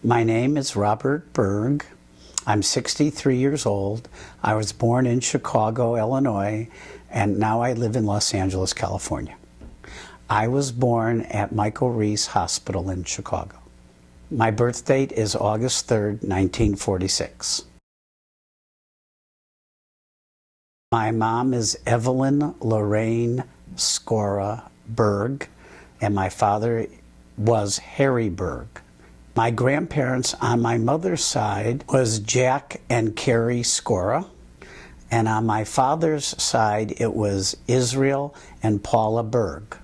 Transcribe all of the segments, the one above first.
My name is Robert Burg. I'm 63 years old. I was born in Chicago, Illinois, and now I live in Los Angeles, California. I was born at Michael Reese Hospital in Chicago. My birth date is August 3rd, 1946. My mom is Evelyn Lorraine Scora Burg, and my father was Harry Burg. My grandparents on my mother's side was Jack and Carrie Scora, and on my father's side it was Israel and Paula Burg.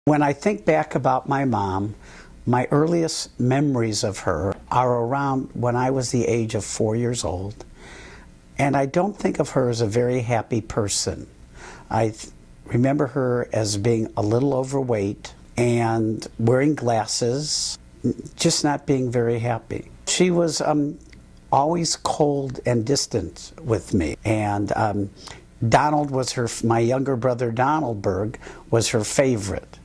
When I think back about my mom, my earliest memories of her are around when I was the age of 4 years old, and I don't think of her as a very happy person. I remember her as being a little overweight and wearing glasses, just not being very happy. She was always cold and distant with me, and Donald was my younger brother Donald Burg was her favorite,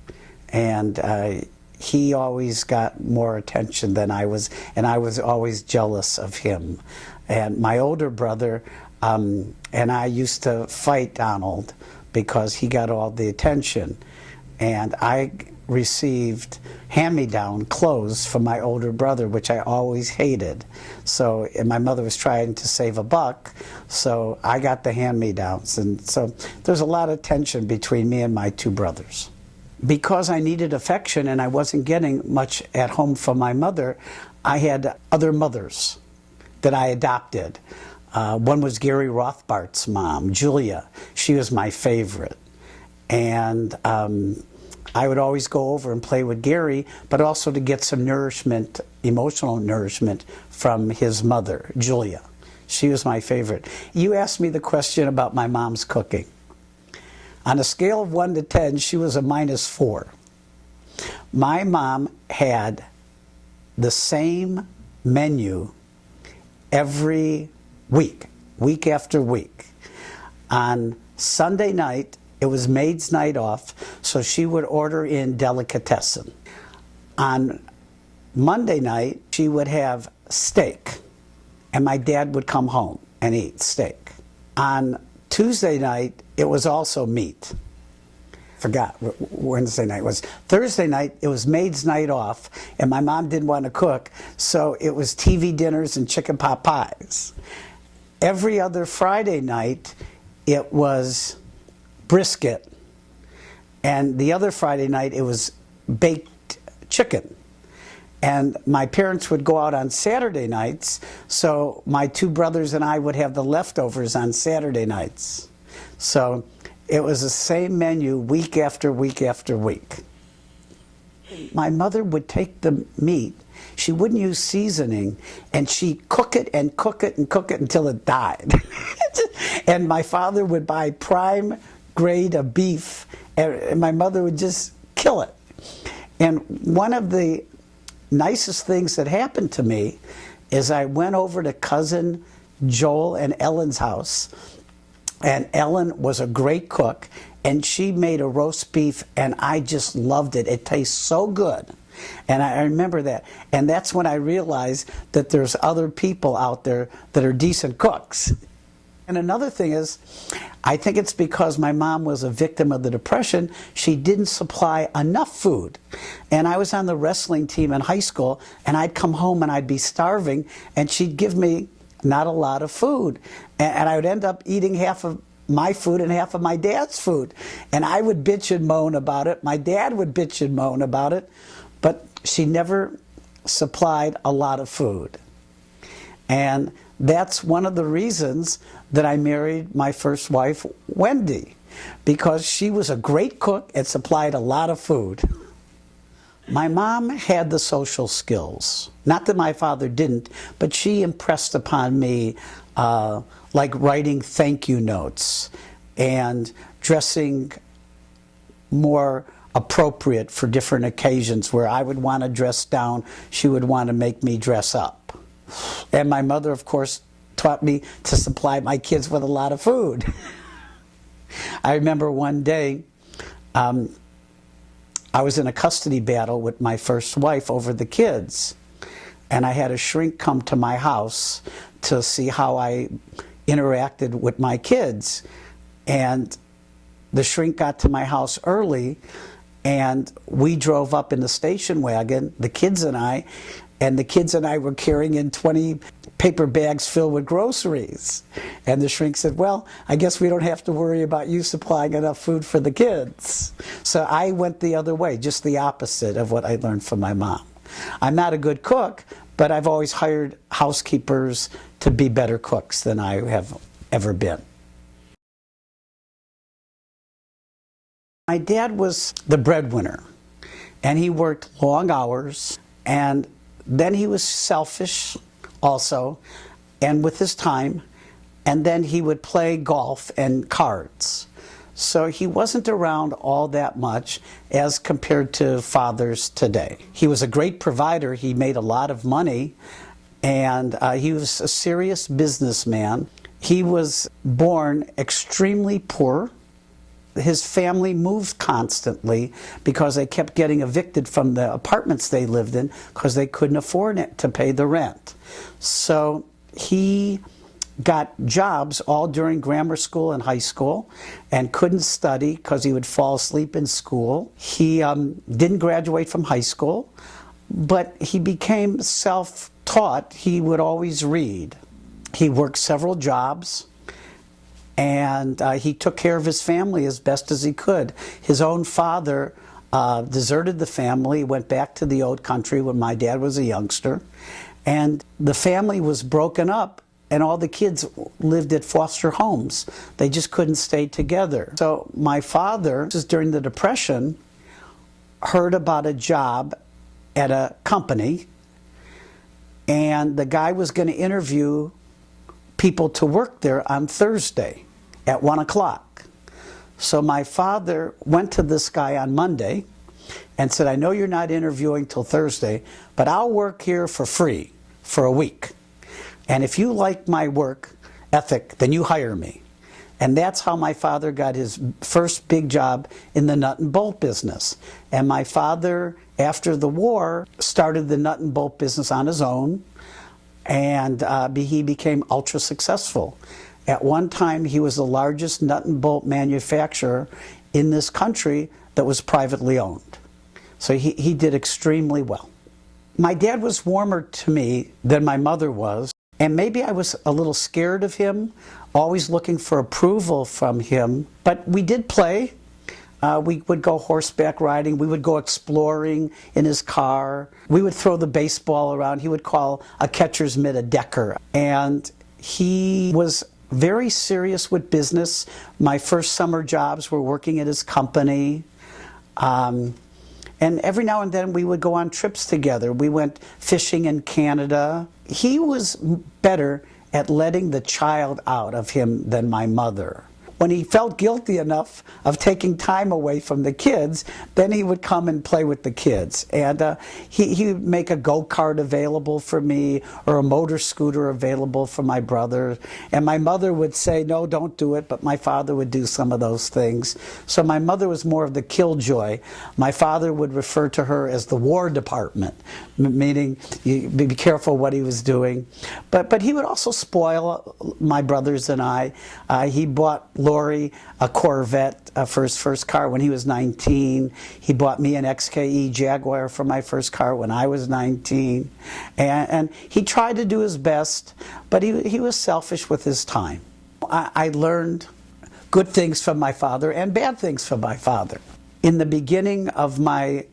and he always got more attention than I was, and I was always jealous of him. And my older brother and I used to fight Donald because he got all the attention, and I received hand-me-down clothes from my older brother, which I always hated. So, and my mother was trying to save a buck, so I got the hand-me-downs, and so there's a lot of tension between me and my two brothers. Because I needed affection and I wasn't getting much at home from my mother, I had other mothers that I adopted. One was Gary Rothbart's mom, Julia. She was my favorite. And I would always go over and play with Gary, but also to get some nourishment, emotional nourishment from his mother, Julia. She was my favorite. You asked me the question about my mom's cooking. On a scale of 1 to 10, she was a -4. My mom had the same menu every week, week after week. On Sunday night, it was maid's night off, so she would order in delicatessen. On Monday night, she would have steak, and my dad would come home and eat steak. On Tuesday night, it was also meat. Forgot Wednesday night was. Thursday night, it was maid's night off, and my mom didn't want to cook, so it was TV dinners and chicken pot pies. Every other Friday night, it was brisket, and the other Friday night, it was baked chicken. And my parents would go out on Saturday nights, so my two brothers and I would have the leftovers on Saturday nights. So it was the same menu week after week after week. My mother would take the meat, she wouldn't use seasoning, and she'd cook it and cook it and cook it until it died. And my father would buy prime grade of beef, and my mother would just kill it. And one of the nicest things that happened to me is I went over to cousin Joel and Ellen's house, and Ellen was a great cook, and she made a roast beef, and I just loved it. It tastes so good, and I remember that. And that's when I realized that there's other people out there that are decent cooks. And another thing is, I think it's because my mom was a victim of the Depression, she didn't supply enough food. And I was on the wrestling team in high school, and I'd come home and I'd be starving, and she'd give me not a lot of food. And I would end up eating half of my food and half of my dad's food. And I would bitch and moan about it. My dad would bitch and moan about it. But she never supplied a lot of food. And that's one of the reasons that I married my first wife, Wendy, because she was a great cook and supplied a lot of food. My mom had the social skills. Not that my father didn't, but she impressed upon me like writing thank you notes and dressing more appropriate for different occasions. Where I would want to dress down, she would want to make me dress up. And my mother, of course, taught me to supply my kids with a lot of food. I remember one day I was in a custody battle with my first wife over the kids, and I had a shrink come to my house to see how I interacted with my kids. And the shrink got to my house early, and we drove up in the station wagon, the kids and I were carrying in 20 paper bags filled with groceries. And the shrink said, well, I guess we don't have to worry about you supplying enough food for the kids. So I went the other way, just the opposite of what I learned from my mom. I'm not a good cook, but I've always hired housekeepers to be better cooks than I have ever been. My dad was the breadwinner, and he worked long hours, and then he was selfish also, and with his time, and then he would play golf and cards. So he wasn't around all that much as compared to fathers today. He was a great provider. He made a lot of money, and he was a serious businessman. He was born extremely poor. His family moved constantly because they kept getting evicted from the apartments they lived in because they couldn't afford it to pay the rent. So he got jobs all during grammar school and high school and couldn't study because he would fall asleep in school. He didn't graduate from high school, but he became self-taught. He would always read. He worked several jobs, and he took care of his family as best as he could. His own father deserted the family, went back to the old country when my dad was a youngster, and the family was broken up, and all the kids lived at foster homes. They just couldn't stay together. So my father, just during the Depression, heard about a job at a company, and the guy was going to interview people to work there on Thursday at 1 o'clock. So my father went to this guy on Monday and said, I know you're not interviewing till Thursday, but I'll work here for free for a week. And if you like my work ethic, then you hire me. And that's how my father got his first big job in the nut and bolt business. And my father, after the war, started the nut and bolt business on his own, and he became ultra successful. At one time, he was the largest nut and bolt manufacturer in this country that was privately owned. So he did extremely well. My dad was warmer to me than my mother was, and maybe I was a little scared of him, always looking for approval from him. But we did play. We would go horseback riding. We would go exploring in his car. We would throw the baseball around. He would call a catcher's mitt a decker. And he was very serious with business. My first summer jobs were working at his company. And every now and then we would go on trips together. We went fishing in Canada. He was better at letting the child out of him than my mother. When he felt guilty enough of taking time away from the kids, then he would come and play with the kids. And he would make a go-kart available for me, or a motor scooter available for my brother. And my mother would say, no, don't do it, but my father would do some of those things. So my mother was more of the killjoy. My father would refer to her as the War Department, meaning you be careful what he was doing. But he would also spoil my brothers and I. He bought Lori a Corvette for his first car when he was 19. He bought me an XKE Jaguar for my first car when I was 19. And he tried to do his best, but he was selfish with his time. I learned good things from my father and bad things from my father. In the beginning of my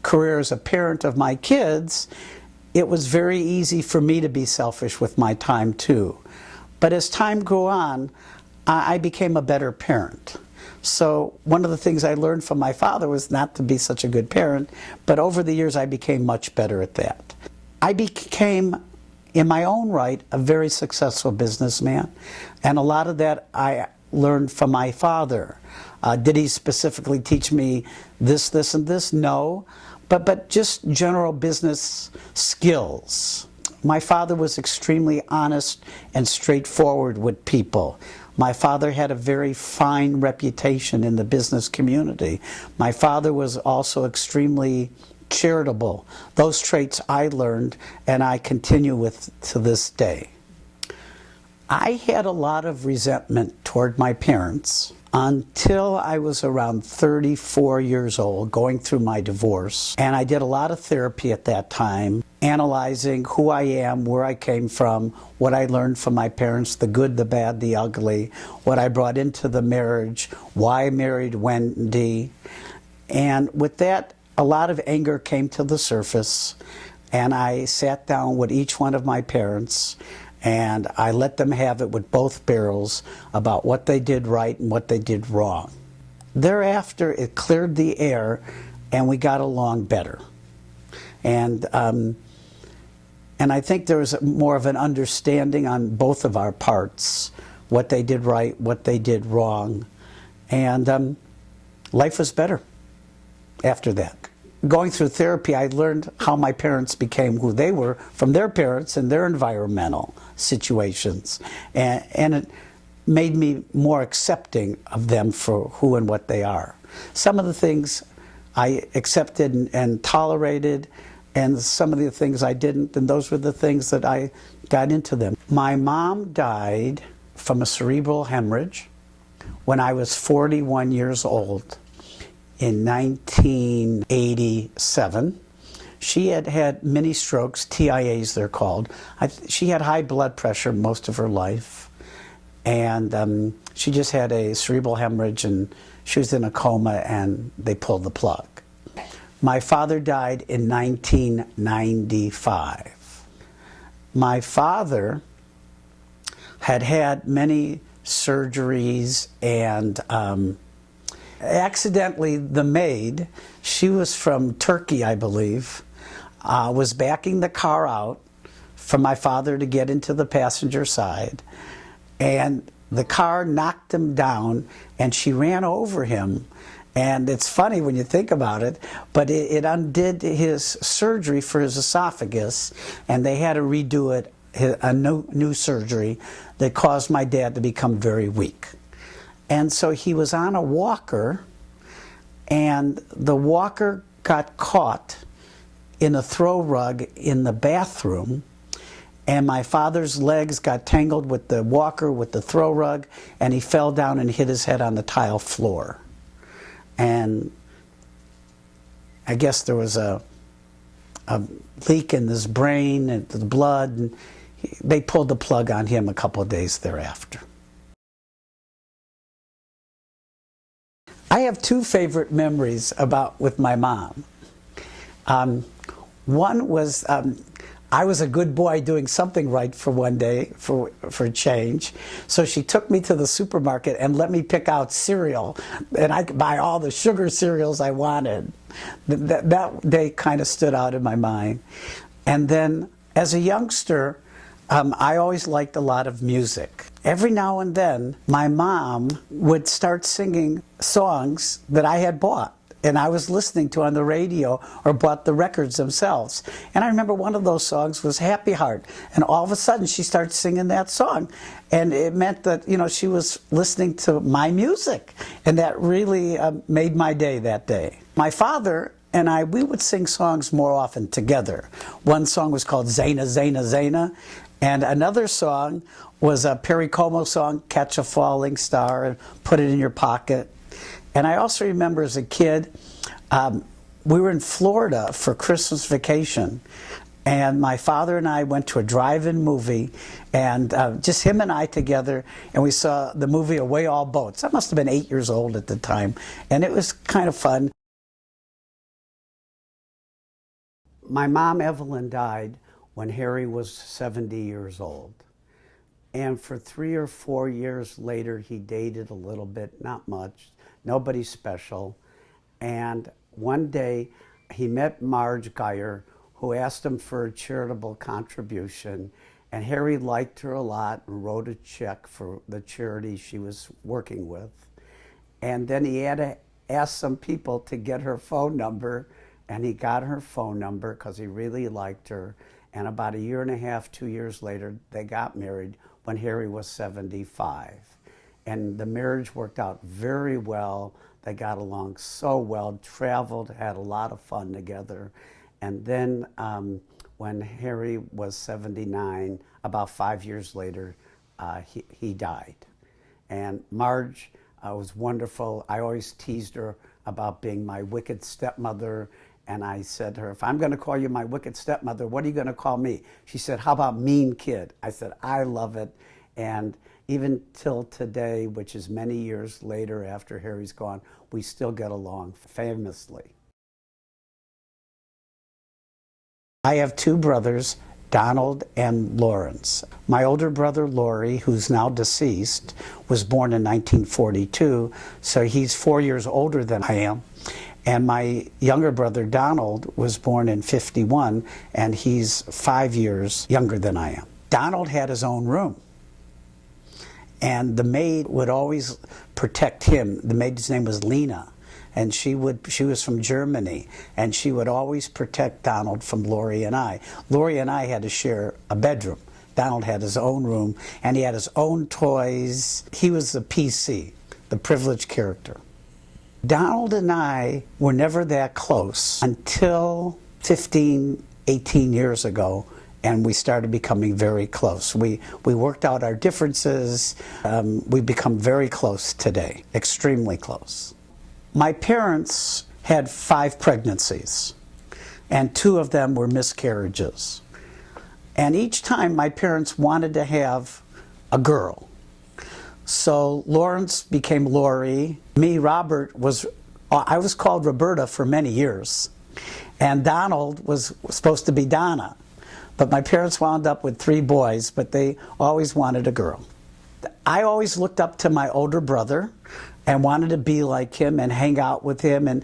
career as a parent of my kids, it was very easy for me to be selfish with my time too. But as time grew on, I became a better parent. So one of the things I learned from my father was not to be such a good parent, but over the years I became much better at that. I became, in my own right, a very successful businessman, and a lot of that I learned from my father. Did he specifically teach me this, this, and this? No, but just general business skills. My father was extremely honest and straightforward with people. My father had a very fine reputation in the business community. My father was also extremely charitable. Those traits I learned and I continue with to this day. I had a lot of resentment toward my parents until I was around 34 years old, going through my divorce. And I did a lot of therapy at that time, analyzing who I am, where I came from, what I learned from my parents, the good, the bad, the ugly, what I brought into the marriage, why I married Wendy. And with that, a lot of anger came to the surface, and I sat down with each one of my parents and I let them have it with both barrels about what they did right and what they did wrong. Thereafter, it cleared the air and we got along better. And I think there was more of an understanding on both of our parts, what they did right, what they did wrong. And life was better after that. Going through therapy, I learned how my parents became who they were from their parents and their environmental situations. And it made me more accepting of them for who and what they are. Some of the things I accepted and tolerated, and some of the things I didn't, and those were the things that I got into them. My mom died from a cerebral hemorrhage when I was 41 years old. In 1987, she had had mini strokes, TIAs they're called. She had high blood pressure most of her life, and she just had a cerebral hemorrhage, and she was in a coma, and they pulled the plug. My father died in 1995. My father had had many surgeries, and accidentally, the maid, she was from Turkey, I believe, was backing the car out for my father to get into the passenger side, and the car knocked him down, and she ran over him. And it's funny when you think about it, but it undid his surgery for his esophagus, and they had to redo it, a new surgery that caused my dad to become very weak. And so he was on a walker, and the walker got caught in a throw rug in the bathroom, and my father's legs got tangled with the walker, with the throw rug, and he fell down and hit his head on the tile floor. And I guess there was a leak in his brain and the blood, and they pulled the plug on him a couple of days thereafter. I have two favorite memories with my mom. One was I was a good boy doing something right for one day for a change. So she took me to the supermarket and let me pick out cereal, and I could buy all the sugar cereals I wanted. That day kind of stood out in my mind. And then as a youngster, I always liked a lot of music. Every now and then, my mom would start singing songs that I had bought and I was listening to on the radio or bought the records themselves. And I remember one of those songs was Happy Heart. And all of a sudden, she started singing that song. And it meant that, you know, she was listening to my music. And that really made my day that day. My father and we would sing songs more often together. One song was called Zena, Zena, Zena. And another song was a Perry Como song, Catch a Falling Star, and Put It in Your Pocket. And I also remember as a kid, we were in Florida for Christmas vacation. And my father and I went to a drive-in movie, and just him and I together, and we saw the movie Away All Boats. I must have been 8 years old at the time, and it was kind of fun. My mom, Evelyn, died when Harry was 70 years old. And for 3 or 4 years later, he dated a little bit, not much, nobody special. And one day, he met Marge Geyer, who asked him for a charitable contribution. And Harry liked her a lot and wrote a check for the charity she was working with. And then he had to ask some people to get her phone number, and he got her phone number because he really liked her. And about 1.5 years, 2 years later, they got married when Harry was 75. And the marriage worked out very well. They got along so well, traveled, had a lot of fun together. And then when Harry was 79, about 5 years later, he died. And Marge was wonderful. I always teased her about being my wicked stepmother. And I said to her, if I'm going to call you my wicked stepmother, what are you going to call me? She said, how about mean kid? I said, I love it. And even till today, which is many years later after Harry's gone, we still get along famously. I have two brothers, Donald and Lawrence. My older brother, Laurie, who's now deceased, was born in 1942, so he's 4 years older than I am. And my younger brother, Donald, was born in 51, and he's 5 years younger than I am. Donald had his own room. And the maid would always protect him. The maid's name was Lena, and she was from Germany, and she would always protect Donald from Laurie and I. Laurie and I had to share a bedroom. Donald had his own room, and he had his own toys. He was the PC, the privileged character. Donald and I were never that close until 15, 18 years ago, and we started becoming very close. We worked out our differences. We've become very close today, extremely close. My parents had 5 pregnancies, and 2 of them were miscarriages. And each time my parents wanted to have a girl. So Lawrence became Laurie. Me, Robert, I was called Roberta for many years. And Donald was supposed to be Donna. But my parents wound up with 3 boys, but they always wanted a girl. I always looked up to my older brother and wanted to be like him and hang out with him. And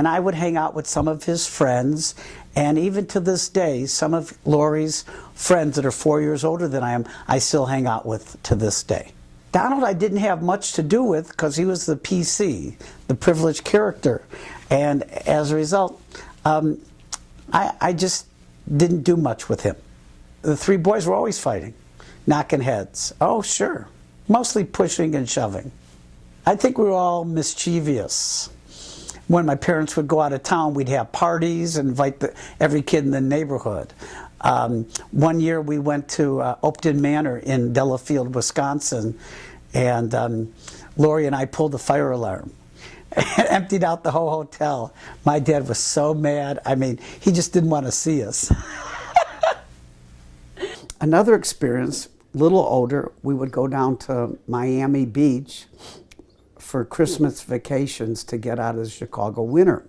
I would hang out with some of his friends. And even to this day, some of Laurie's friends that are 4 years older than I am, I still hang out with to this day. Donald I didn't have much to do with because he was the PC, the privileged character. And as a result, I just didn't do much with him. The 3 boys were always fighting, knocking heads. Oh, sure. Mostly pushing and shoving. I think we were all mischievous. When my parents would go out of town, we'd have parties and invite every kid in the neighborhood. One year we went to Oakton Manor in Delafield, Wisconsin, and Laurie and I pulled the fire alarm. Emptied out the whole hotel. My dad was so mad. I mean, he just didn't want to see us. Another experience, a little older, we would go down to Miami Beach for Christmas vacations to get out of the Chicago winter.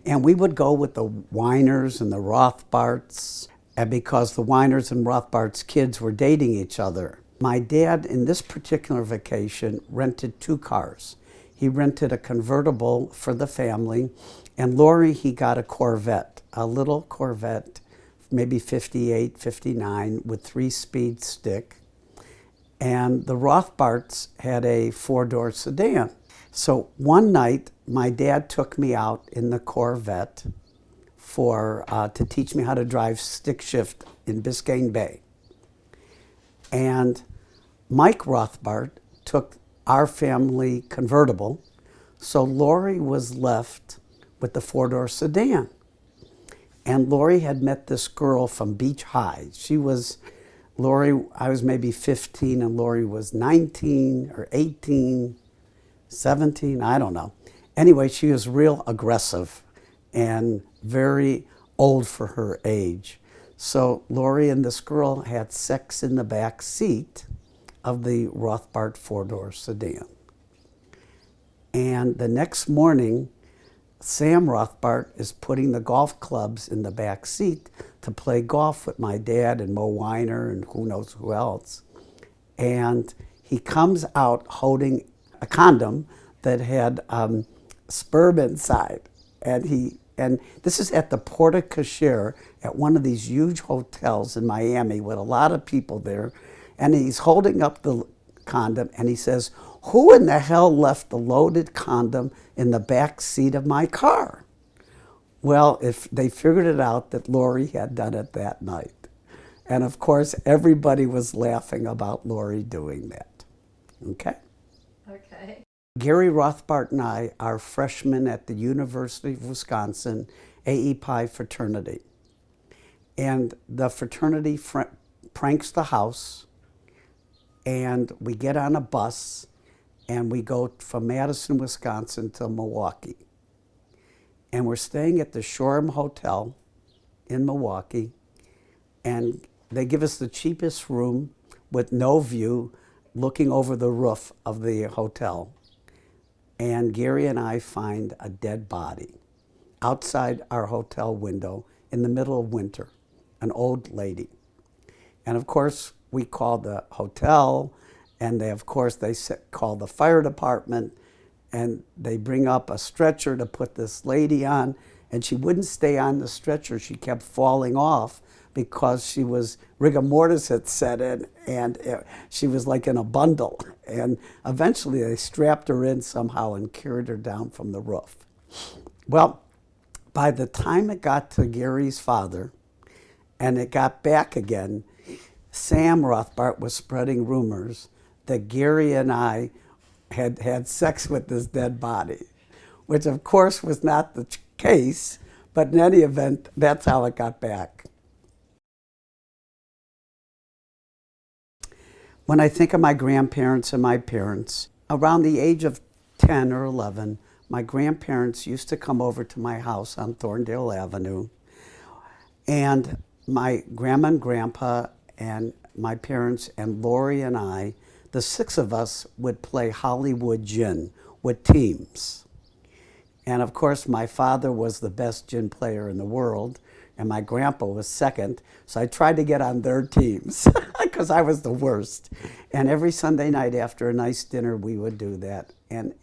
And we would go with the Weiners and the Rothbarts, and because the Weiners and Rothbarts' kids were dating each other. My dad, in this particular vacation, rented 2 cars. He rented a convertible for the family, and Laurie, he got a Corvette, a little Corvette, maybe 58, 59, with 3-speed stick. And the Rothbarts had a 4-door sedan. So one night, my dad took me out in the Corvette to teach me how to drive stick shift in Biscayne Bay. And Mike Rothbart took our family convertible, so Laurie was left with the 4-door sedan. And Laurie had met this girl from Beach High. I was maybe 15 and Laurie was 19 or 18, 17, I don't know. Anyway, she was real aggressive and very old for her age. So Laurie and this girl had sex in the back seat of the Rothbart 4-door sedan. And the next morning, Sam Rothbart is putting the golf clubs in the back seat to play golf with my dad and Mo Weiner and who knows who else. And he comes out holding a condom that had sperm inside. And this is at the Porte Cochere at one of these huge hotels in Miami with a lot of people there. And he's holding up the condom and he says, "Who in the hell left the loaded condom in the back seat of my car?" Well, if they figured it out that Laurie had done it that night. And of course, everybody was laughing about Laurie doing that. Okay? Gary Rothbart and I are freshmen at the University of Wisconsin AE Pi fraternity. And the fraternity pranks the house, and we get on a bus and we go from Madison, Wisconsin to Milwaukee. And we're staying at the Shoreham Hotel in Milwaukee, and they give us the cheapest room with no view, looking over the roof of the hotel. And Gary and I find a dead body outside our hotel window in the middle of winter, an old lady. And of course, we call the hotel, and they call the fire department, and they bring up a stretcher to put this lady on, and she wouldn't stay on the stretcher. She kept falling off because she was, rigor mortis had set in, and she was like in a bundle. And eventually they strapped her in somehow and carried her down from the roof. Well, by the time it got to Gary's father, and it got back again, Sam Rothbart was spreading rumors that Gary and I had had sex with this dead body, which of course was not the case, but in any event, that's how it got back. When I think of my grandparents and my parents, around the age of 10 or 11, my grandparents used to come over to my house on Thorndale Avenue, and my grandma and grandpa and my parents and Lori and I, the six of us would play Hollywood gin with teams. And of course, my father was the best gin player in the world, and my grandpa was second. So I tried to get on their teams because I was the worst. And every Sunday night after a nice dinner, we would do that. And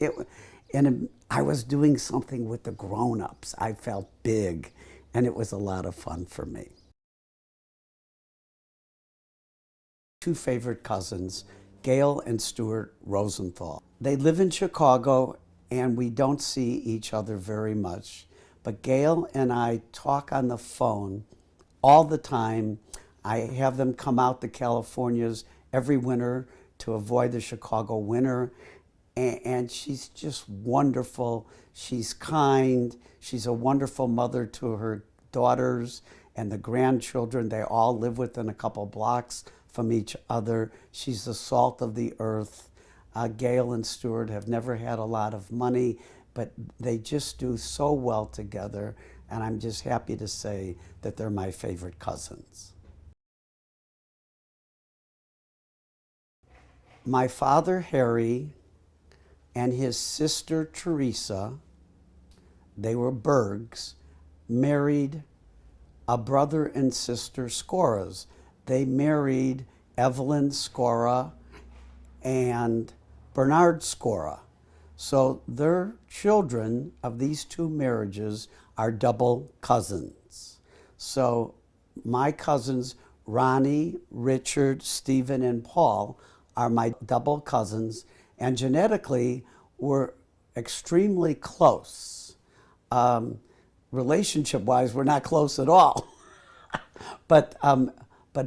I was doing something with the grown-ups. I felt big, and it was a lot of fun for me. Two favorite cousins, Gail and Stuart Rosenthal. They live in Chicago, and we don't see each other very much. But Gail and I talk on the phone all the time. I have them come out to California's every winter to avoid the Chicago winter. And she's just wonderful. She's kind. She's a wonderful mother to her daughters and the grandchildren. They all live within a couple blocks from each other. She's the salt of the earth. Gail and Stuart have never had a lot of money, but they just do so well together, and I'm just happy to say that they're my favorite cousins. My father, Harry, and his sister, Teresa, they were Bergs, married a brother and sister, Scoras. They married Evelyn Scora and Bernard Scora. So their children of these two marriages are double cousins. So my cousins, Ronnie, Richard, Stephen, and Paul, are my double cousins, and genetically we're extremely close. Relationship-wise, we're not close at all. But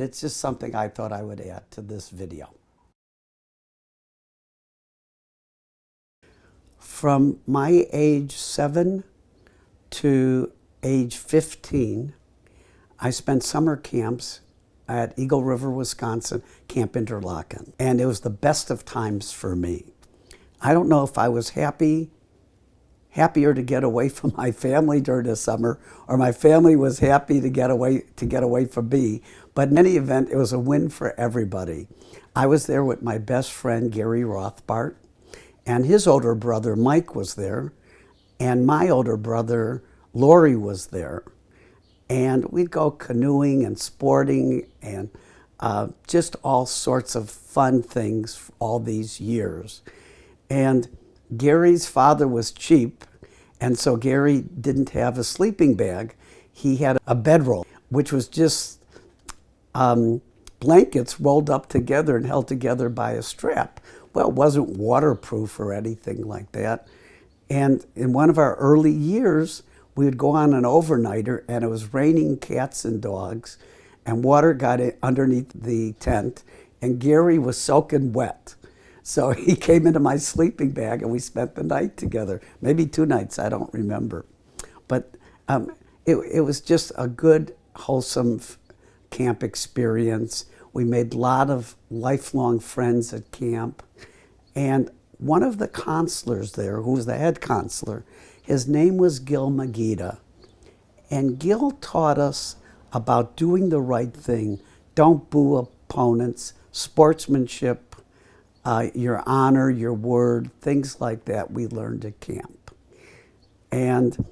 it's just something I thought I would add to this video. From my age 7 to age 15, I spent summer camps at Eagle River, Wisconsin, Camp Interlochen. And it was the best of times for me. I don't know if I was happier to get away from my family during the summer, or my family was happy to get away from me. But in any event, it was a win for everybody. I was there with my best friend, Gary Rothbart, and his older brother, Mike, was there, and my older brother, Lori, was there. And we'd go canoeing and sporting and just all sorts of fun things all these years. And Gary's father was cheap, and so Gary didn't have a sleeping bag. He had a bedroll, which was just blankets rolled up together and held together by a strap. Well, it wasn't waterproof or anything like that. And in one of our early years, we would go on an overnighter, and it was raining cats and dogs, and water got underneath the tent, and Gary was soaking wet. So he came into my sleeping bag and we spent the night together. Maybe 2 nights, I don't remember. But it was just a good, wholesome camp experience. We made a lot of lifelong friends at camp. And one of the counselors there, who was the head counselor, his name was Gil Magida. And Gil taught us about doing the right thing. Don't boo opponents, sportsmanship, your honor, your word, things like that we learned at camp. And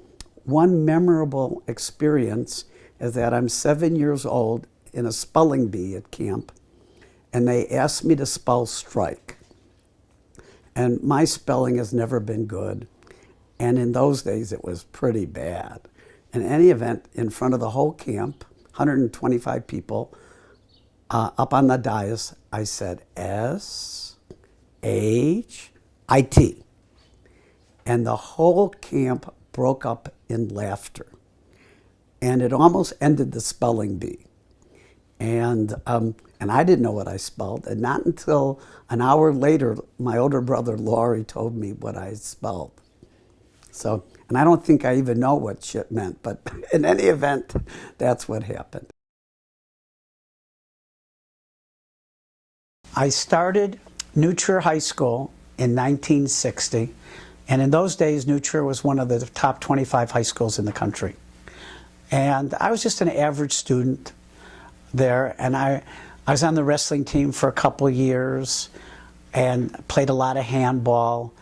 one memorable experience is that I'm 7 years old in a spelling bee at camp, and they asked me to spell strike. And my spelling has never been good, and in those days it was pretty bad. In any event, in front of the whole camp, 125 people, up on the dais, I said S-H-I-T. And the whole camp broke up in laughter. And it almost ended the spelling bee. And I didn't know what I spelled. And not until an hour later, my older brother, Laurie, told me what I spelled. So, and I don't think I even know what shit meant, but in any event, that's what happened. I started New Trier High School in 1960, and in those days, New Trier was one of the top 25 high schools in the country. And I was just an average student there, and I was on the wrestling team for a couple of years and played a lot of handball.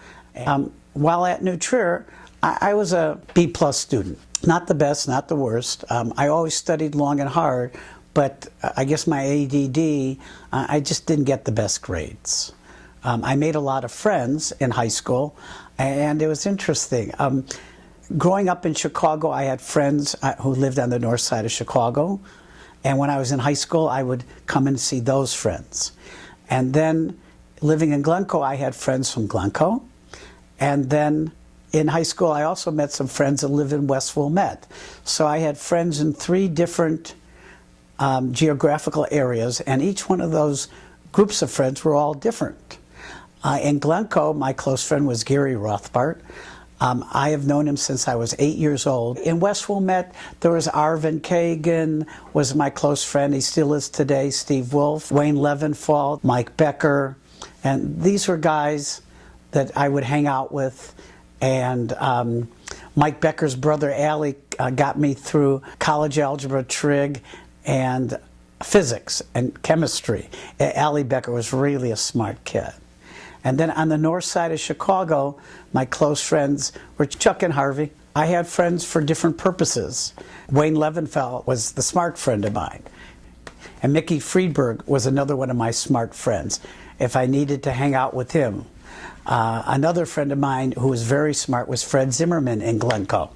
While at New Trier, I was a B-plus student. Not the best, not the worst. I always studied long and hard, but I guess my ADD, I just didn't get the best grades. I made a lot of friends in high school, and it was interesting. Growing up in Chicago, I had friends who lived on the north side of Chicago, and when I was in high school, I would come and see those friends. And then living in Glencoe, I had friends from Glencoe, and then in high school, I also met some friends that live in West Wilmette. So I had friends in 3 different geographical areas, and each one of those groups of friends were all different. In Glencoe, my close friend was Gary Rothbart. I have known him since I was 8 years old. In West Wilmette, there was Arvin Kagan, was my close friend. He still is today. Steve Wolf, Wayne Levenfall, Mike Becker. And these were guys that I would hang out with. And Mike Becker's brother, Allie, got me through college algebra, trig, and physics and chemistry. Allie Becker was really a smart kid. And then on the north side of Chicago, my close friends were Chuck and Harvey. I had friends for different purposes. Wayne Levenfeld was the smart friend of mine. And Mickey Friedberg was another one of my smart friends, if I needed to hang out with him. Another friend of mine who was very smart was Fred Zimmerman in Glencoe.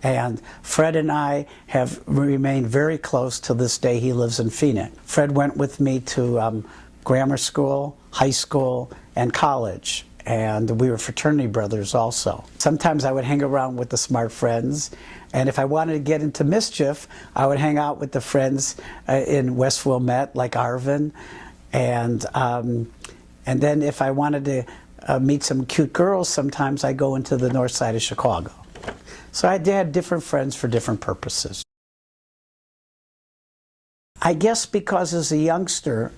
And Fred and I have remained very close to this day. He lives in Phoenix. Fred went with me to grammar school, high school, and college. And we were fraternity brothers also. Sometimes I would hang around with the smart friends. And if I wanted to get into mischief, I would hang out with the friends in West Wilmette, like Arvin. And then if I wanted to meet some cute girls, sometimes I go into the north side of Chicago. So I had different friends for different purposes. I guess because as a youngster,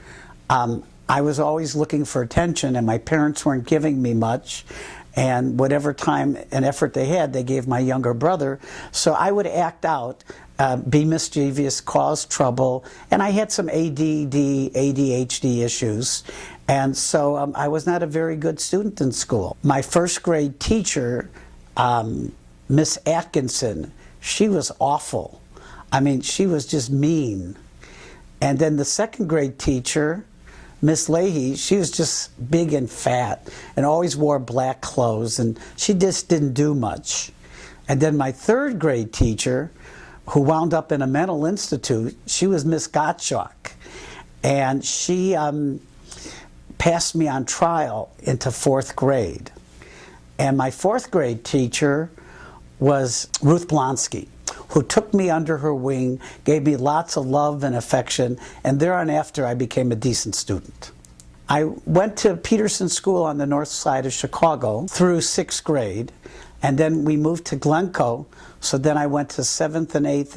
I was always looking for attention, and my parents weren't giving me much. And whatever time and effort they had, they gave my younger brother. So I would act out, be mischievous, cause trouble. And I had some ADD, ADHD issues. And so I was not a very good student in school. My first grade teacher, Miss Atkinson, she was awful. I mean, she was just mean. And then the second grade teacher, Miss Leahy, she was just big and fat and always wore black clothes, and she just didn't do much. And then my third grade teacher, who wound up in a mental institute, she was Miss Gottschalk. And she passed me on trial into 4th grade. And my 4th grade teacher was Ruth Blonsky, who took me under her wing, gave me lots of love and affection, and thereon after I became a decent student. I went to Peterson School on the north side of Chicago through 6th grade, and then we moved to Glencoe. So then I went to 7th and 8th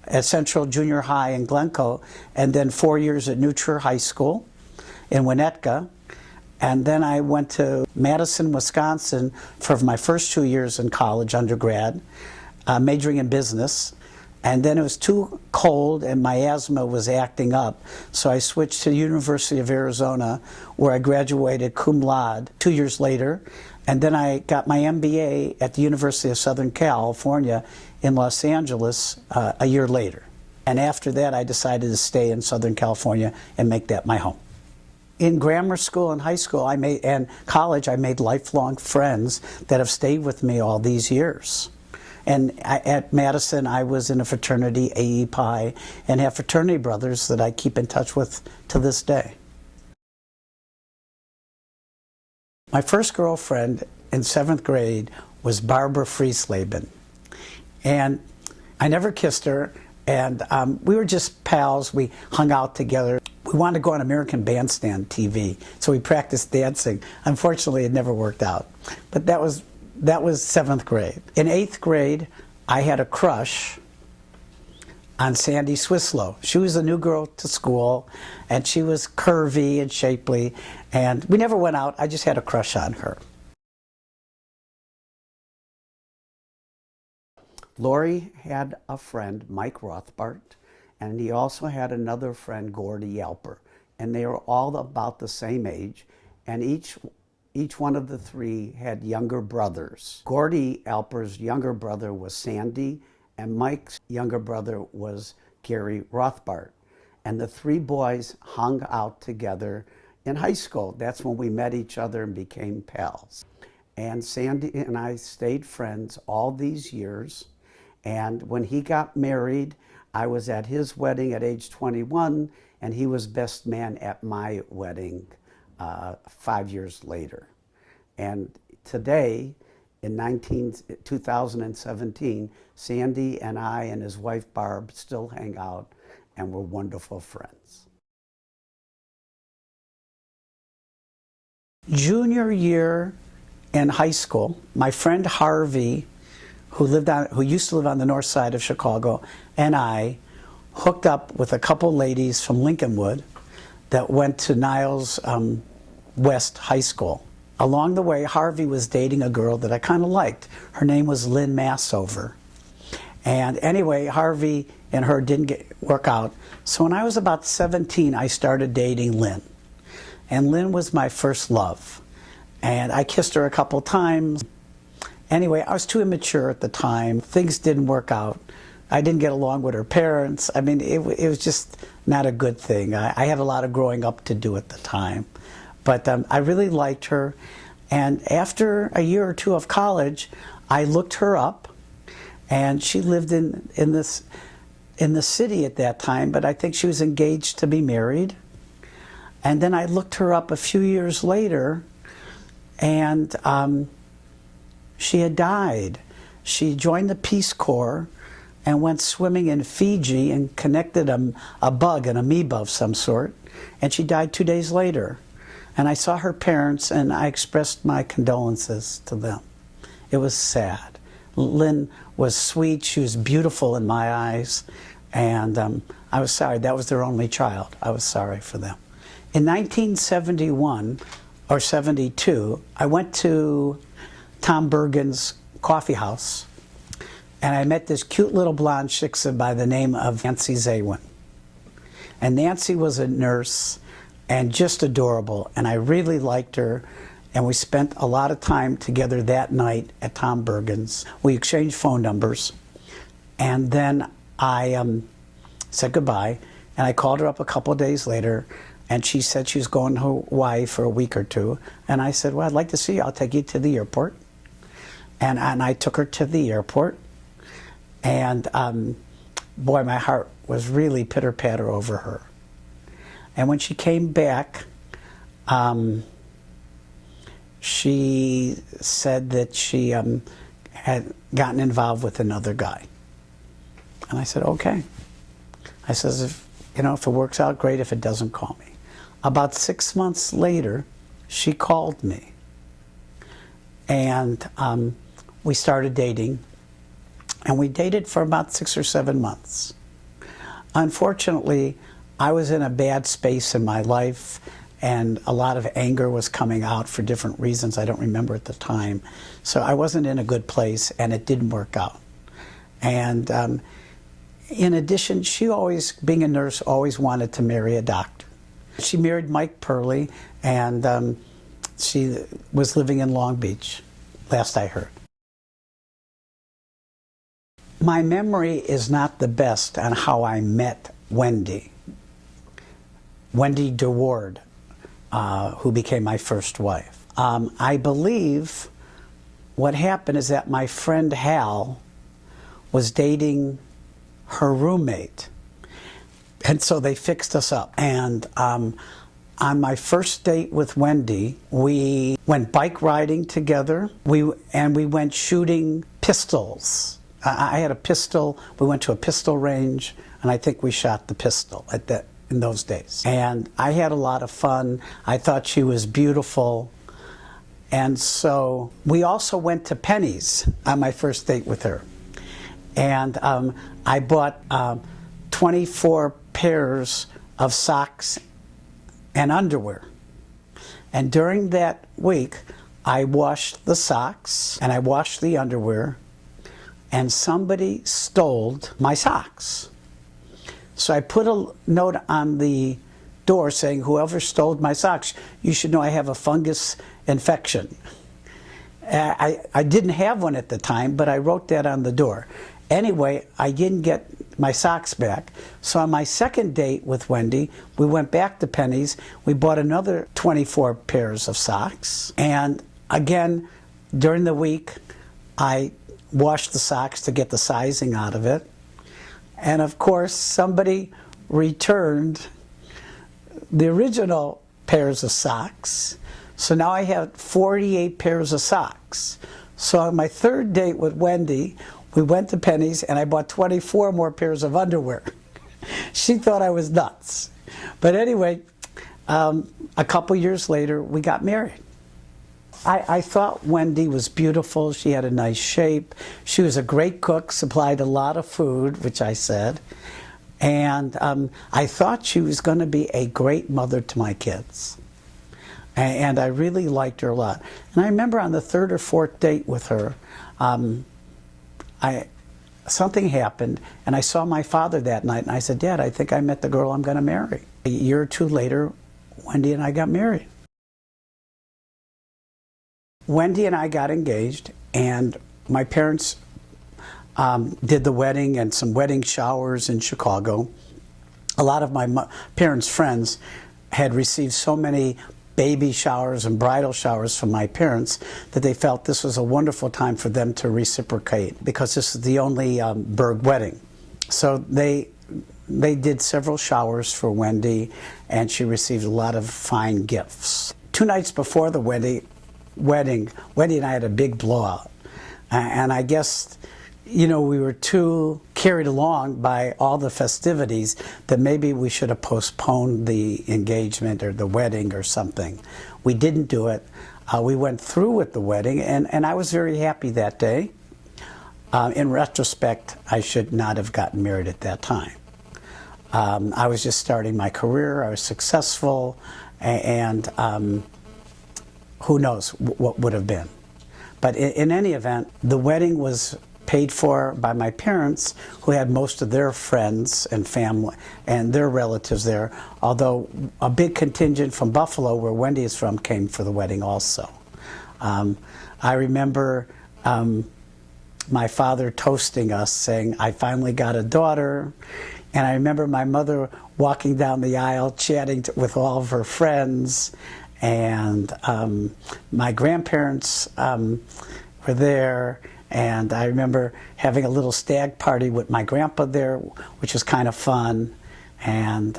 at Central Junior High in Glencoe, and then 4 years at New Trier High School in Winnetka. And then I went to Madison, Wisconsin for my first 2 years in college, undergrad, majoring in business. And then it was too cold and my asthma was acting up, so I switched to the University of Arizona, where I graduated cum laude 2 years later. And then I got my MBA at the University of Southern California in Los Angeles a year later. And after that, I decided to stay in Southern California and make that my home. In grammar school and high school and college, I made lifelong friends that have stayed with me all these years. And at Madison, I was in a fraternity, AE Pi, and have fraternity brothers that I keep in touch with to this day. My first girlfriend in 7th grade was Barbara Friesleben. And I never kissed her, and we were just pals. We hung out together. We wanted to go on American Bandstand TV, so we practiced dancing. Unfortunately, it never worked out. But that was 7th grade. In 8th grade, I had a crush on Sandy Swisslow. She was a new girl to school, and she was curvy and shapely, and we never went out. I just had a crush on her. Lori had a friend, Mike Rothbart, and he also had another friend, Gordy Alper, and they were all about the same age, and each one of the three had younger brothers. Gordy Alper's younger brother was Sandy, and Mike's younger brother was Gary Rothbart. And the three boys hung out together in high school. That's when we met each other and became pals. And Sandy and I stayed friends all these years. And when he got married, I was at his wedding at age 21, and he was best man at my wedding 5 years later. And today, in 2017, Sandy and I and his wife Barb still hang out, and we're wonderful friends. Junior year in high school, my friend Harvey, who used to live on the north side of Chicago, and I hooked up with a couple ladies from Lincolnwood that went to Niles West High School. Along the way, Harvey was dating a girl that I kind of liked. Her name was Lynn Massover. And anyway, Harvey and her didn't work out. So when I was about 17, I started dating Lynn. And Lynn was my first love. And I kissed her a couple times. Anyway, I was too immature at the time. Things didn't work out. I didn't get along with her parents. I mean, it was just not a good thing. I had a lot of growing up to do at the time. But I really liked her. And after a year or two of college, I looked her up. And she lived in the city at that time, but I think she was engaged to be married. And then I looked her up a few years later, and she had died. She joined the Peace Corps and went swimming in Fiji and connected a bug, an amoeba of some sort, and she died 2 days later. And I saw her parents, and I expressed my condolences to them. It was sad. Lynn was sweet, she was beautiful in my eyes, and I was sorry. That was their only child. I was sorry for them. In 1971 or 72, I went to Tom Bergen's coffee house, and I met this cute little blonde shiksa by the name of Nancy Zawin. And Nancy was a nurse and just adorable, and I really liked her, and we spent a lot of time together that night at Tom Bergen's. We exchanged phone numbers, and then I said goodbye, and I called her up a couple of days later, and she said she was going to Hawaii for a week or two, and I said, well, I'd like to see you. I'll take you to the airport. And I took her to the airport, and boy, my heart was really pitter-patter over her. And when she came back, she said that she had gotten involved with another guy. And I said, okay. I says, if it works out, great. If it doesn't, call me. About 6 months later, she called me, and we started dating, and we dated for about 6 or 7 months. Unfortunately, I was in a bad space in my life, and a lot of anger was coming out for different reasons I don't remember at the time. So I wasn't in a good place, and it didn't work out. And in addition, she always, being a nurse, always wanted to marry a doctor. She married Mike Purley, and she was living in Long Beach, last I heard. My memory is not the best on how I met Wendy DeWard, who became my first wife. I believe what happened is that my friend Hal was dating her roommate, and so they fixed us up. And on my first date with Wendy, we went bike riding together. We went shooting pistols. I had a pistol. We went to a pistol range, and I think we shot the pistol in those days. And I had a lot of fun. I thought she was beautiful. And so we also went to Penny's on my first date with her. And I bought 24 pairs of socks and underwear. And during that week, I washed the socks and I washed the underwear, and somebody stole my socks. So I put a note on the door saying, whoever stole my socks, you should know I have a fungus infection. I didn't have one at the time, but I wrote that on the door. Anyway, I didn't get my socks back. So on my second date with Wendy, we went back to Penny's. We bought another 24 pairs of socks. And again, during the week, I washed the socks to get the sizing out of it. And of course, somebody returned the original pairs of socks. So now I have 48 pairs of socks. So on my third date with Wendy, we went to Penny's and I bought 24 more pairs of underwear. She thought I was nuts. But anyway, a couple years later, we got married. I thought Wendy was beautiful. She had a nice shape. She was a great cook, supplied a lot of food, which I said. And I thought she was going to be a great mother to my kids. And I really liked her a lot. And I remember on the third or fourth date with her, something happened, and I saw my father that night, and I said, Dad, I think I met the girl I'm going to marry. A year or two later, Wendy and I got married. Wendy and I got engaged, and my parents did the wedding and some wedding showers in Chicago. A lot of my parents' friends had received so many baby showers and bridal showers from my parents that they felt this was a wonderful time for them to reciprocate, because this is the only Burg wedding. So they did several showers for Wendy, and she received a lot of fine gifts. 2 nights before the wedding, Wendy and I had a big blowout. And I guess, you know, we were too carried along by all the festivities that maybe we should have postponed the engagement or the wedding or something. We didn't do it. We went through with the wedding, and I was very happy that day. In retrospect, I should not have gotten married at that time. I was just starting my career. I was successful, and who knows what would have been. But in any event, the wedding was paid for by my parents, who had most of their friends and family and their relatives there, although a big contingent from Buffalo, where Wendy is from, came for the wedding also. I remember my father toasting us, saying, I finally got a daughter. And I remember my mother walking down the aisle chatting with all of her friends. And my grandparents were there, and I remember having a little stag party with my grandpa there, which was kind of fun. And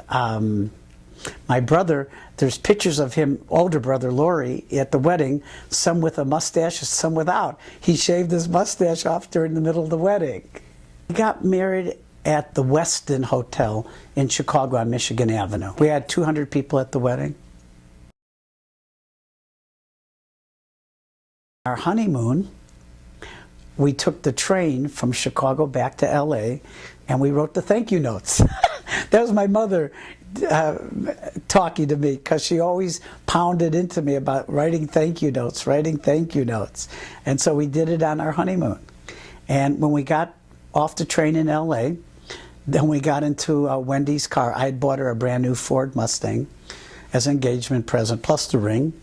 my brother, there's pictures of him, older brother Laurie, at the wedding, some with a mustache, some without. He shaved his mustache off during the middle of the wedding. We got married at the Westin Hotel in Chicago on Michigan Avenue. We had 200 people at the wedding. Our honeymoon, we took the train from Chicago back to LA, and we wrote the thank you notes. That was my mother talking to me, because she always pounded into me about writing thank you notes, writing thank you notes. And so we did it on our honeymoon. And when we got off the train in LA, then we got into Wendy's car. I had bought her a brand new Ford Mustang as an engagement present, plus the ring.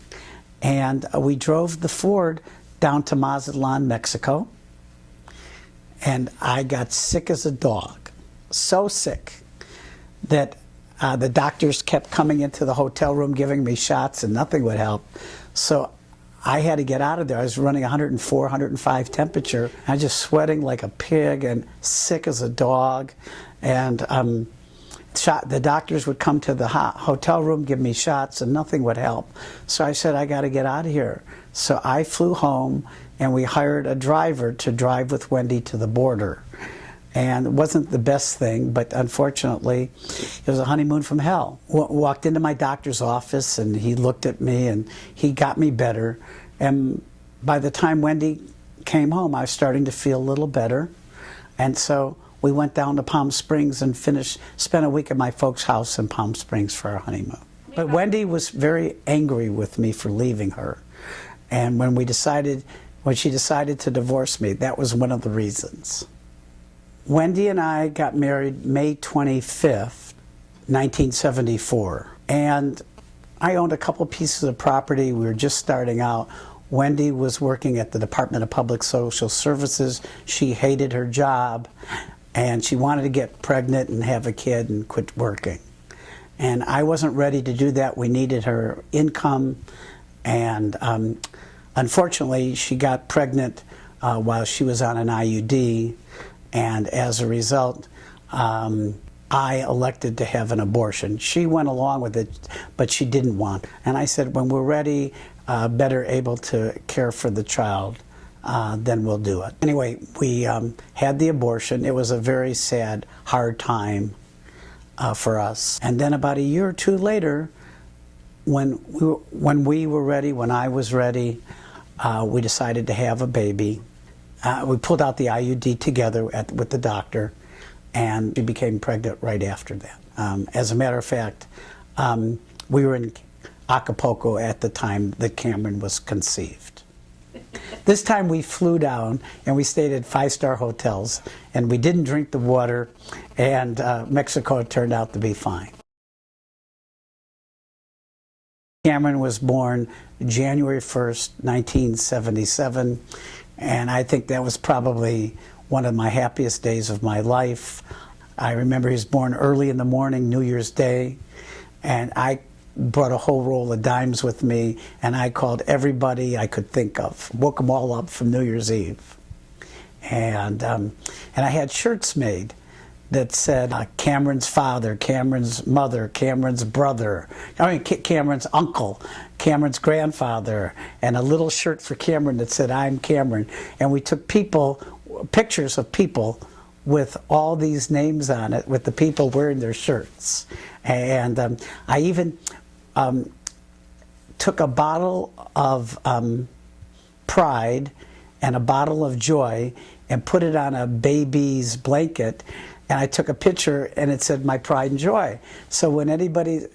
And we drove the Ford down to Mazatlan, Mexico. And I got sick as a dog, so sick that the doctors kept coming into the hotel room giving me shots and nothing would help. So I had to get out of there. I was running 104, 105 temperature. I was just sweating like a pig and sick as a dog. And the doctors would come to the hotel room, give me shots, and nothing would help. So I said, I got to get out of here. So I flew home, and we hired a driver to drive with Wendy to the border. And it wasn't the best thing, but unfortunately, it was a honeymoon from hell. Walked into my doctor's office, and he looked at me, and he got me better. And by the time Wendy came home, I was starting to feel a little better. And so we went down to Palm Springs and spent a week at my folks' house in Palm Springs for our honeymoon. But Wendy was very angry with me for leaving her. And when she decided to divorce me, that was one of the reasons. Wendy and I got married May 25th, 1974. And I owned a couple pieces of property. We were just starting out. Wendy was working at the Department of Public Social Services. She hated her job, and she wanted to get pregnant and have a kid and quit working. And I wasn't ready to do that. We needed her income, and unfortunately, she got pregnant while she was on an IUD, and as a result, I elected to have an abortion. She went along with it, but she didn't want. And I said, when we're ready, better able to care for the child, then we'll do it. Anyway, we had the abortion. It was a very sad, hard time for us. And then about a year or two later, when we were ready, when I was ready, we decided to have a baby. We pulled out the IUD together with the doctor, and she became pregnant right after that. As a matter of fact, we were in Acapulco at the time that Cameron was conceived. This time we flew down, and we stayed at 5-star hotels, and we didn't drink the water, and Mexico turned out to be fine. Cameron was born January 1st, 1977, and I think that was probably one of my happiest days of my life. I remember he was born early in the morning, New Year's Day, and I brought a whole roll of dimes with me, and I called everybody I could think of, woke them all up from New Year's Eve. And I had shirts made that said Cameron's father, Cameron's mother, Cameron's brother, Cameron's uncle, Cameron's grandfather, and a little shirt for Cameron that said, I'm Cameron. And we took pictures of people with all these names on it, with the people wearing their shirts. And I even took a bottle of Pride and a bottle of Joy and put it on a baby's blanket, and I took a picture, and it said, my pride and joy. So when anybody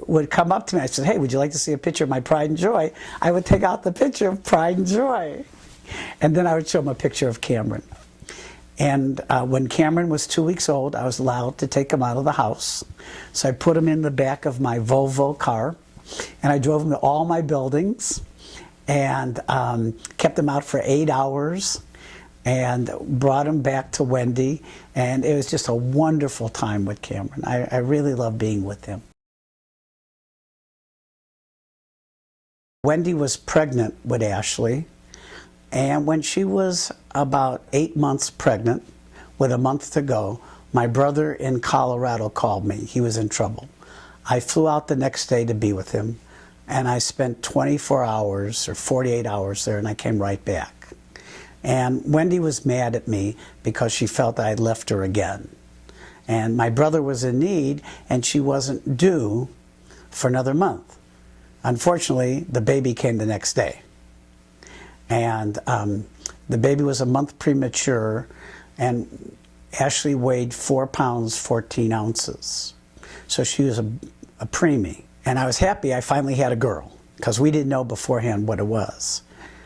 would come up to me, I said, hey, would you like to see a picture of my pride and joy? I would take out the picture of pride and joy. And then I would show them a picture of Cameron. And when Cameron was 2 weeks old, I was allowed to take him out of the house. So I put him in the back of my Volvo car, and I drove him to all my buildings, and kept him out for 8 hours, and brought him back to Wendy, and it was just a wonderful time with Cameron. I really love being with him. Wendy was pregnant with Ashley, and when she was about 8 months pregnant, with a month to go, my brother in Colorado called me. He was in trouble. I flew out the next day to be with him, and I spent 24 hours or 48 hours there, and I came right back. And Wendy was mad at me because she felt I had left her again. And my brother was in need, and she wasn't due for another month. Unfortunately, the baby came the next day. And the baby was a month premature, and Ashley weighed 4 pounds, 14 ounces. So she was a preemie. And I was happy I finally had a girl, because we didn't know beforehand what it was.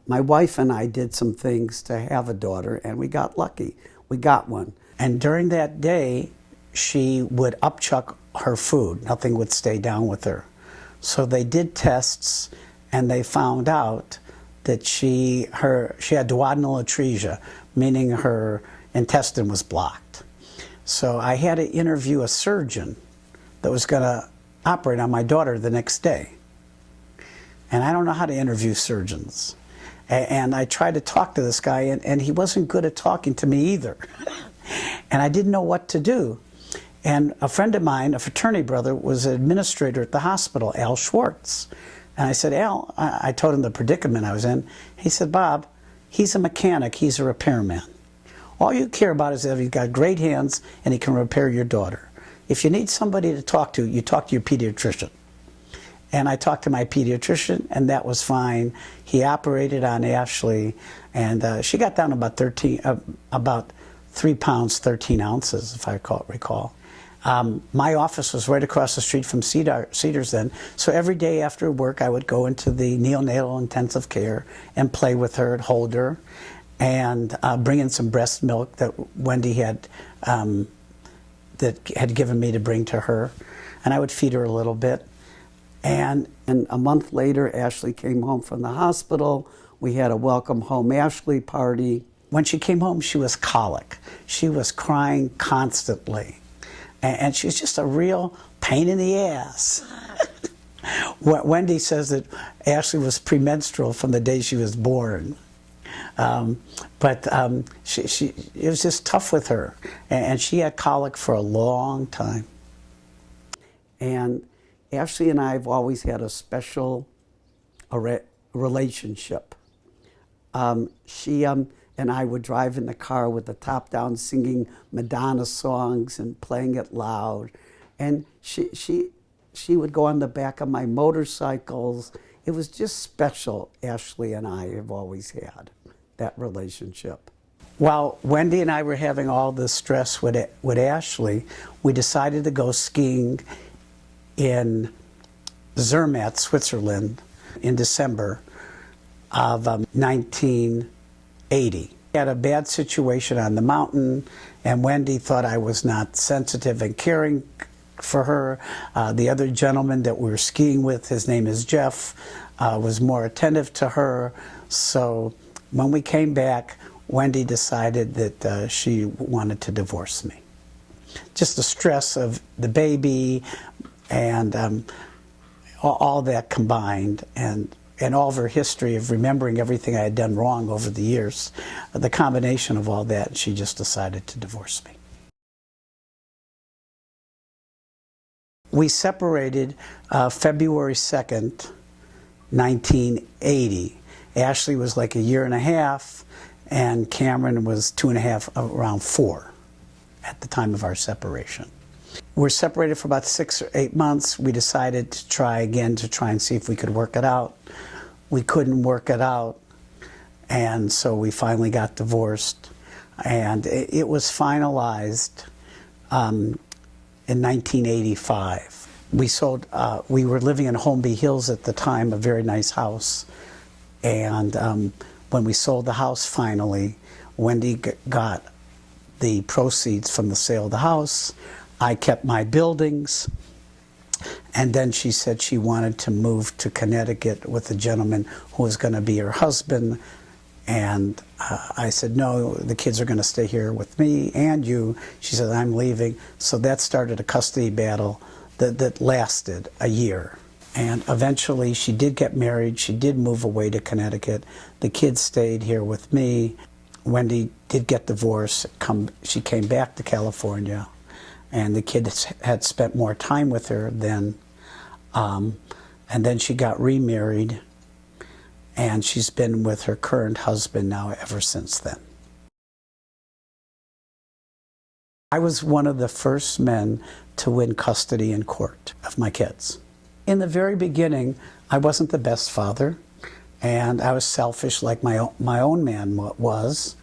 My wife and I did some things to have a daughter, and we got lucky. We got one. And during that day, she would upchuck her food. Nothing would stay down with her. So they did tests, and they found out that she had duodenal atresia, meaning her intestine was blocked. So I had to interview a surgeon that was going to operate on my daughter the next day. And I don't know how to interview surgeons. And I tried to talk to this guy, and he wasn't good at talking to me either. And I didn't know what to do. And a friend of mine, a fraternity brother, was an administrator at the hospital, Al Schwartz. And I said, Al, I told him the predicament I was in. He said, Bob, he's a mechanic, he's a repairman. All you care about is that he's got great hands and he can repair your daughter. If you need somebody to talk to, you talk to your pediatrician. And I talked to my pediatrician, and that was fine. He operated on Ashley, and she got down about 3 pounds, 13 ounces, if I recall. My office was right across the street from Cedars then, so every day after work I would go into the neonatal intensive care and play with her and hold her, and bring in some breast milk that Wendy had given me to bring to her, and I would feed her a little bit. And a month later, Ashley came home from the hospital. We had a welcome home Ashley party. When she came home, she was colic. She was crying constantly. And she was just a real pain in the ass. Wendy says that Ashley was premenstrual from the day she was born. It was just tough with her. And she had colic for a long time. And Ashley and I have always had a special relationship. She and I would drive in the car with the top down singing Madonna songs and playing it loud. And she would go on the back of my motorcycles. It was just special. Ashley and I have always had that relationship. While Wendy and I were having all this stress with Ashley, we decided to go skiing in Zermatt, Switzerland, in December of 1980. We had a bad situation on the mountain, and Wendy thought I was not sensitive and caring for her. The other gentleman that we were skiing with, his name is Jeff, was more attentive to her. So when we came back, Wendy decided that she wanted to divorce me. Just the stress of the baby, and all that combined, and all of her history of remembering everything I had done wrong over the years, the combination of all that, she just decided to divorce me. We separated February 2nd, 1980. Ashley was like 1.5 years, and Cameron was 2.5, around 4 at the time of our separation. We're separated for about 6 or 8 months. We decided to try again to try and see if we could work it out. We couldn't work it out, and so we finally got divorced. And it was finalized in 1985. We were living in Holmby Hills at the time, a very nice house. And when we sold the house finally, Wendy got the proceeds from the sale of the house. I kept my buildings, and then she said she wanted to move to Connecticut with a gentleman who was going to be her husband, and I said, no, the kids are going to stay here with me and you. She said, I'm leaving. So that started a custody battle that lasted a year. And eventually she did get married, she did move away to Connecticut. The kids stayed here with me. Wendy did get divorced, she came back to California. And the kids had spent more time with her then. And then she got remarried, and she's been with her current husband now ever since then. I was one of the first men to win custody in court of my kids. In the very beginning, I wasn't the best father, and I was selfish like my own man was,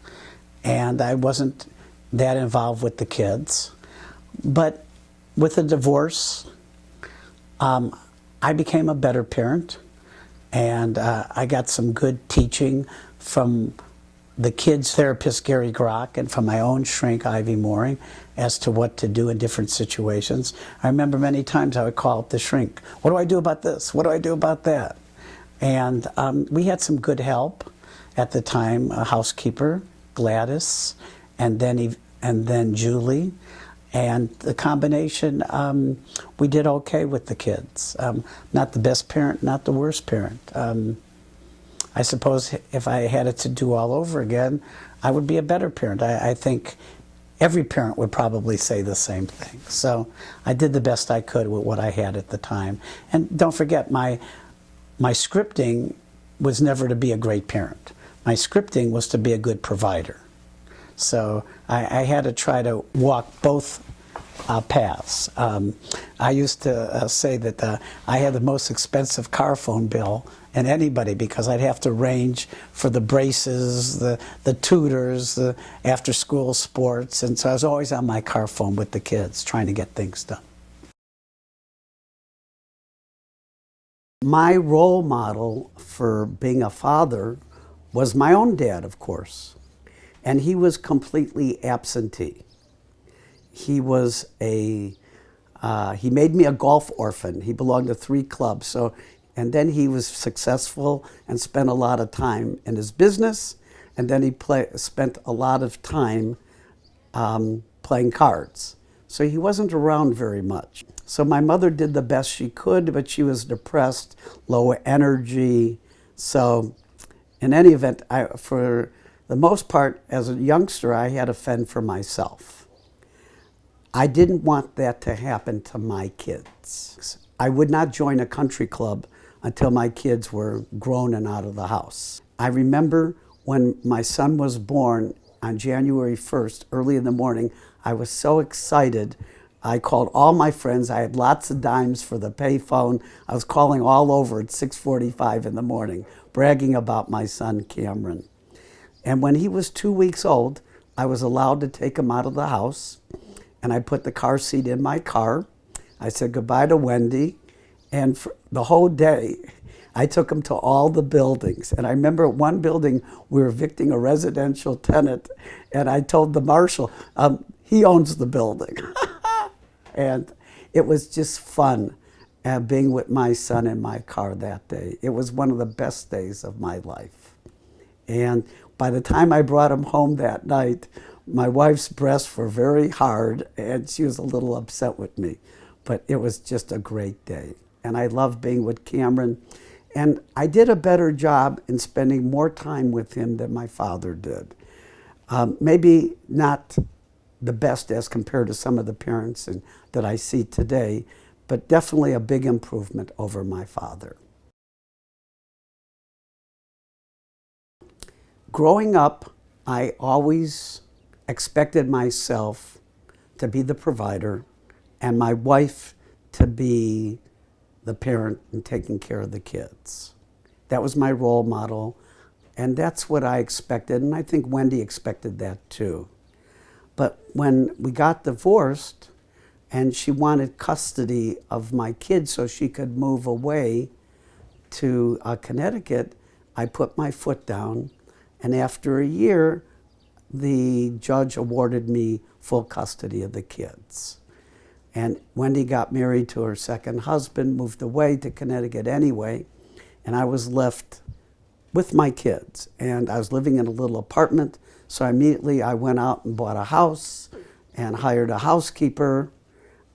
and I wasn't that involved with the kids. But with the divorce, I became a better parent, and I got some good teaching from the kids' therapist, Gary Grock, and from my own shrink, Ivy Mooring, as to what to do in different situations. I remember many times I would call up the shrink, what do I do about this? What do I do about that? And we had some good help at the time, a housekeeper, Gladys, and then Julie. And the combination, we did okay with the kids. Not the best parent, not the worst parent. I suppose if I had it to do all over again, I would be a better parent. I think every parent would probably say the same thing. So I did the best I could with what I had at the time. And don't forget, my scripting was never to be a great parent. My scripting was to be a good provider. So I had to try to walk both paths. I used to say that I had the most expensive car phone bill than anybody, because I'd have to arrange for the braces, the tutors, the after-school sports, and so I was always on my car phone with the kids trying to get things done. My role model for being a father was my own dad, of course, and he was completely absentee. He was he made me a golf orphan. He belonged to 3 clubs, and then he was successful and spent a lot of time in his business, and then he spent a lot of time playing cards. So he wasn't around very much. So my mother did the best she could, but she was depressed, low energy. So in any event, for the most part, as a youngster, I had to fend for myself. I didn't want that to happen to my kids. I would not join a country club until my kids were grown and out of the house. I remember when my son was born on January 1st, early in the morning, I was so excited. I called all my friends. I had lots of dimes for the payphone. I was calling all over at 6:45 in the morning, bragging about my son, Cameron. And when he was 2 weeks old, I was allowed to take him out of the house, and I put the car seat in my car. I said goodbye to Wendy, and for the whole day, I took him to all the buildings. And I remember at one building, we were evicting a residential tenant, and I told the marshal, he owns the building. And it was just fun being with my son in my car that day. It was one of the best days of my life. And by the time I brought him home that night, my wife's breasts were very hard, and she was a little upset with me. But it was just a great day. And I loved being with Cameron. And I did a better job in spending more time with him than my father did. Maybe not the best as compared to some of the parents that I see today, but definitely a big improvement over my father. Growing up, I always expected myself to be the provider and my wife to be the parent and taking care of the kids. That was my role model, and that's what I expected, and I think Wendy expected that too. But when we got divorced and she wanted custody of my kids so she could move away to Connecticut, I put my foot down, and after a year, the judge awarded me full custody of the kids. And Wendy got married to her second husband, moved away to Connecticut anyway, and I was left with my kids. And I was living in a little apartment, so immediately I went out and bought a house and hired a housekeeper,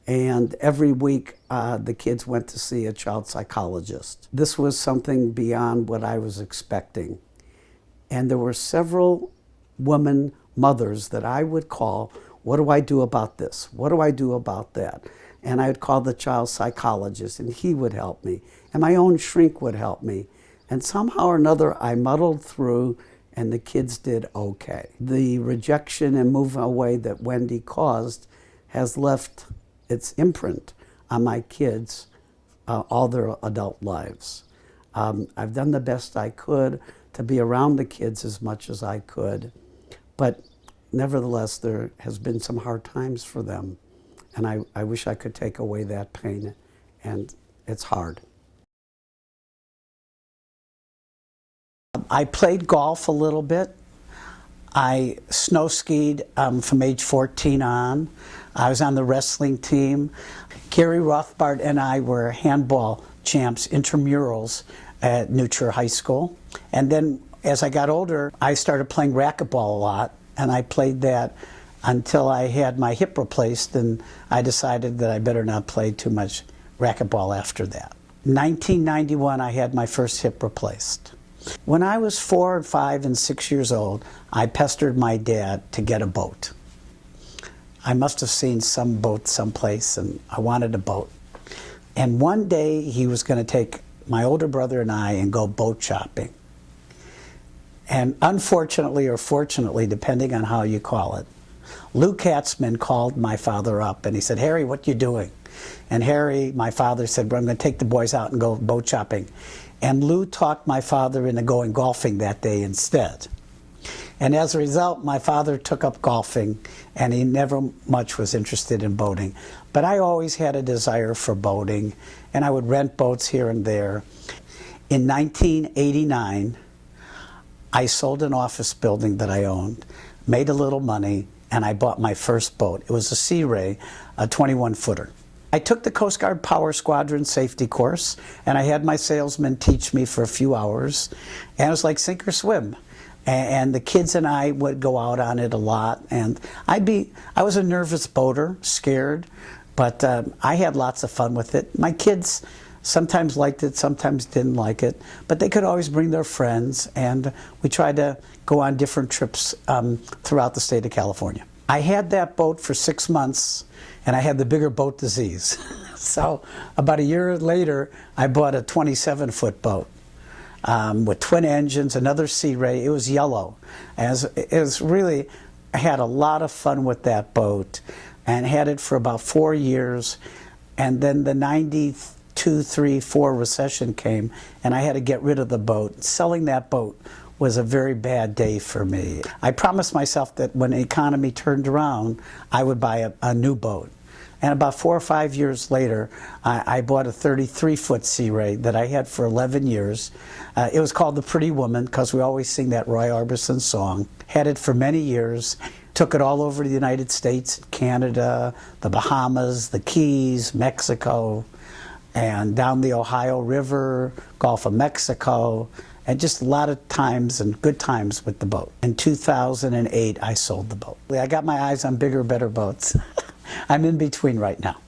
and every week the kids went to see a child psychologist. This was something beyond what I was expecting. And there were several women mothers that I would call, what do I do about this? What do I do about that? And I would call the child psychologist, and he would help me. And my own shrink would help me. And somehow or another, I muddled through, and the kids did okay. The rejection and move away that Wendy caused has left its imprint on my kids all their adult lives. I've done the best I could to be around the kids as much as I could, but nevertheless, there has been some hard times for them, and I wish I could take away that pain, and it's hard. I played golf a little bit. I snow skied from age 14 on. I was on the wrestling team. Gary Rothbard and I were handball champs, intramurals at New Trier High School. And then as I got older, I started playing racquetball a lot, and I played that until I had my hip replaced, and I decided that I better not play too much racquetball after that. 1991, I had my first hip replaced. When I was 4, 5, and 6 years old, I pestered my dad to get a boat. I must have seen some boat someplace, and I wanted a boat. And one day, he was going to take my older brother and I and go boat shopping. And unfortunately, or fortunately, depending on how you call it, Lou Katzman called my father up, and he said, "Harry, what you doing?" And Harry, my father, said, "Well, I'm going to take the boys out and go boat shopping." And Lou talked my father into going golfing that day instead. And as a result, my father took up golfing, and he never much was interested in boating. But I always had a desire for boating, and I would rent boats here and there. In 1989, I sold an office building that I owned, made a little money, and I bought my first boat. It was a Sea Ray, a 21-footer. I took the Coast Guard Power Squadron safety course, and I had my salesman teach me for a few hours, and it was like sink or swim. And the kids and I would go out on it a lot, and I was a nervous boater, scared, but I had lots of fun with it. My kids sometimes liked it, sometimes didn't like it, but they could always bring their friends, and we tried to go on different trips throughout the state of California. I had that boat for 6 months, and I had the bigger boat disease. So about a year later, I bought a 27-foot boat with twin engines, another Sea Ray. It was yellow. I had a lot of fun with that boat, and had it for about 4 years. And then the 92, 3, 4 recession came, and I had to get rid of the boat. Selling that boat was a very bad day for me. I promised myself that when the economy turned around, I would buy a new boat. And about 4 or 5 years later, I bought a 33-foot Sea Ray that I had for 11 years. It was called the Pretty Woman, because we always sing that Roy Orbison song. Had it for many years. Took it all over the United States, Canada, the Bahamas, the Keys, Mexico, and down the Ohio River, Gulf of Mexico, and just a lot of times and good times with the boat. In 2008, I sold the boat. I got my eyes on bigger, better boats. I'm in between right now.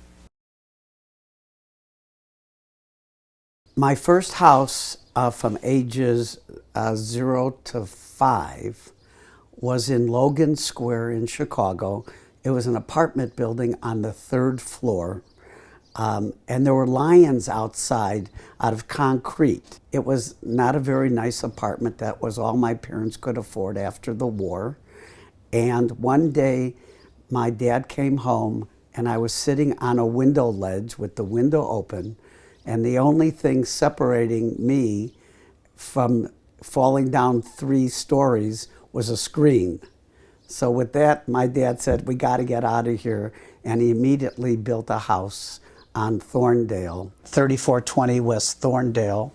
My first house from ages 0 to 5 was in Logan Square in Chicago. It was an apartment building on the 3rd floor. And there were lions outside out of concrete. It was not a very nice apartment. That was all my parents could afford after the war. And one day, my dad came home, and I was sitting on a window ledge with the window open, and the only thing separating me from falling down 3 stories was a screen. So with that, my dad said, "We got to get out of here," and he immediately built a house on Thorndale, 3420 West Thorndale,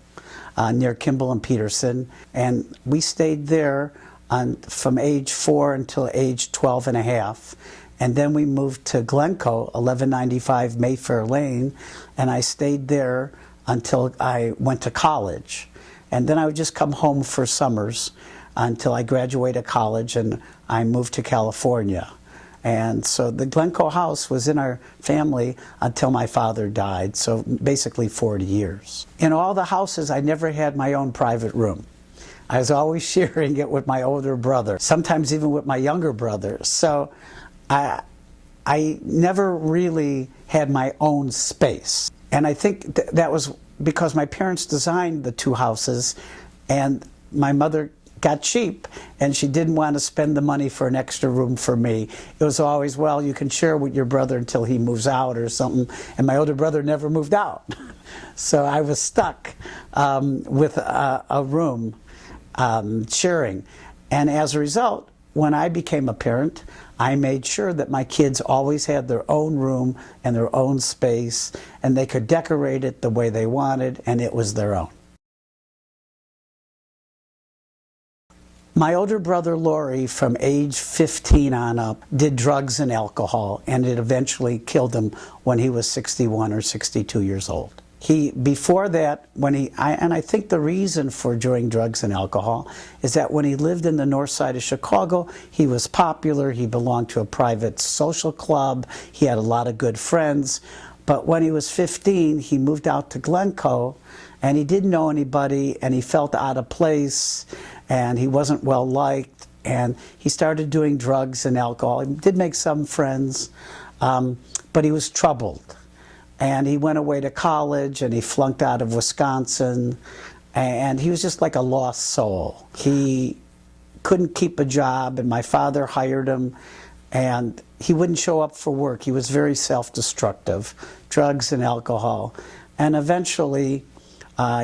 near Kimball and Peterson. And we stayed there from age 4 until age 12 and a half. And then we moved to Glencoe, 1195 Mayfair Lane, and I stayed there until I went to college. And then I would just come home for summers until I graduated college, and I moved to California. And so the Glencoe house was in our family until my father died, so basically 40 years. In all the houses, I never had my own private room. I was always sharing it with my older brother, sometimes even with my younger brother. So I never really had my own space. And I think that was because my parents designed the 2 houses, and my mother got cheap, and she didn't want to spend the money for an extra room for me. It was always, well, you can share with your brother until he moves out or something, and my older brother never moved out. So I was stuck with a room sharing. And as a result, when I became a parent, I made sure that my kids always had their own room and their own space, and they could decorate it the way they wanted, and it was their own. My older brother, Laurie, from age 15 on up, did drugs and alcohol, and it eventually killed him when he was 61 or 62 years old. Before that, and I think the reason for doing drugs and alcohol is that when he lived in the north side of Chicago, he was popular, he belonged to a private social club, he had a lot of good friends, but when he was 15, he moved out to Glencoe, and he didn't know anybody, and he felt out of place, and he wasn't well liked, and he started doing drugs and alcohol. He did make some friends, but he was troubled. And he went away to college, and he flunked out of Wisconsin, and he was just like a lost soul. He couldn't keep a job, and my father hired him, and he wouldn't show up for work. He was very self-destructive, drugs and alcohol. And eventually,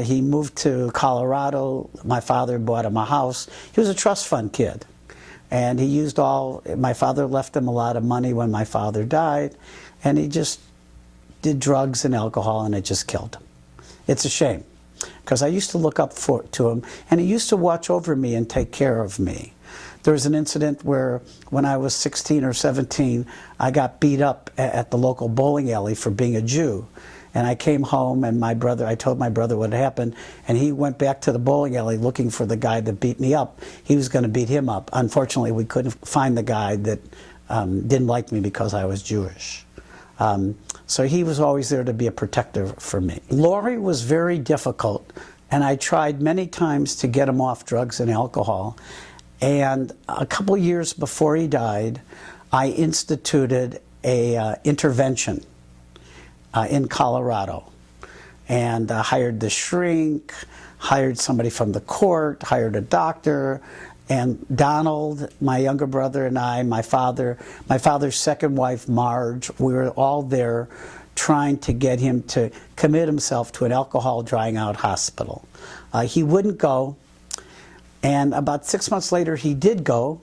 he moved to Colorado. My father bought him a house. He was a trust fund kid. And he used my father left him a lot of money when my father died, and he just did drugs and alcohol, and it just killed him. It's a shame, because I used to look up to him, and he used to watch over me and take care of me. There was an incident where, when I was 16 or 17, I got beat up at the local bowling alley for being a Jew. And I came home, and I told my brother what had happened, and he went back to the bowling alley looking for the guy that beat me up. He was going to beat him up. Unfortunately, we couldn't find the guy that didn't like me because I was Jewish. So he was always there to be a protector for me. Laurie was very difficult, and I tried many times to get him off drugs and alcohol. And a couple years before he died, I instituted a intervention in Colorado, and hired the shrink, hired somebody from the court, hired a doctor, and Donald, my younger brother, and I, my father's second wife, Marge, we were all there trying to get him to commit himself to an alcohol drying out hospital. He wouldn't go, and about 6 months later he did go,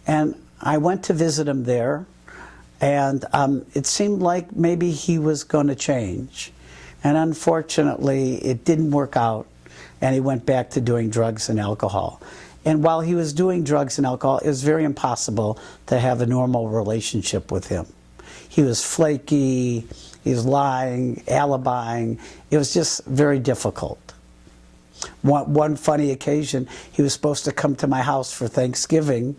and I went to visit him there, and it seemed like maybe he was going to change. And unfortunately, it didn't work out, and he went back to doing drugs and alcohol. And while he was doing drugs and alcohol, it was very impossible to have a normal relationship with him. He was flaky, he was lying, alibying. It was just very difficult. One funny occasion, he was supposed to come to my house for Thanksgiving,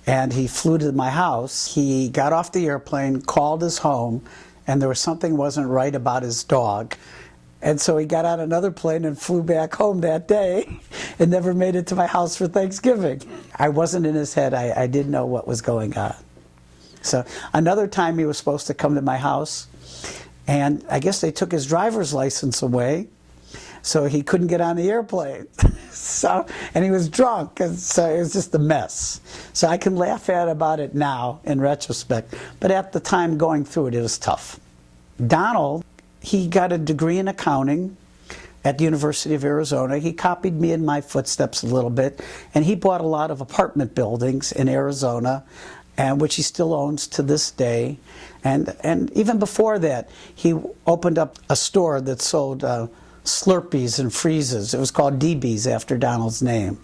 and he flew to my house. He got off the airplane, called his home, and there was something wasn't right about his dog. And so he got on another plane and flew back home that day and never made it to my house for Thanksgiving. I wasn't in his head. I didn't know what was going on. So another time he was supposed to come to my house, and I guess they took his driver's license away, so he couldn't get on the airplane. And he was drunk, and so it was just a mess. So I can laugh about it now in retrospect, but at the time going through it, it was tough. Donald, he got a degree in accounting at the University of Arizona. He copied me in my footsteps a little bit, and he bought a lot of apartment buildings in Arizona, and which he still owns to this day. And even before that, he opened up a store that sold Slurpees and freezes. It was called DB's after Donald's name.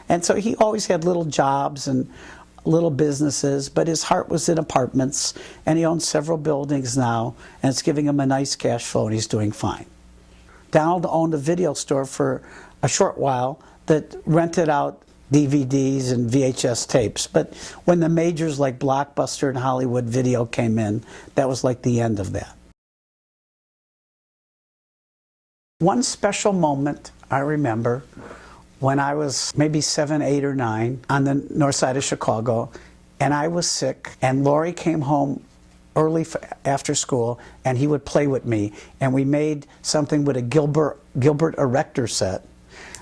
And so he always had little jobs and little businesses, but his heart was in apartments, and he owns several buildings now, and it's giving him a nice cash flow, and he's doing fine. Donald owned a video store for a short while that rented out DVDs and VHS tapes, but when the majors like Blockbuster and Hollywood Video came in, that was like the end of that. One special moment I remember when I was maybe 7, 8, or 9 on the north side of Chicago, and I was sick, and Laurie came home early after school, and he would play with me, and we made something with a Gilbert Erector set,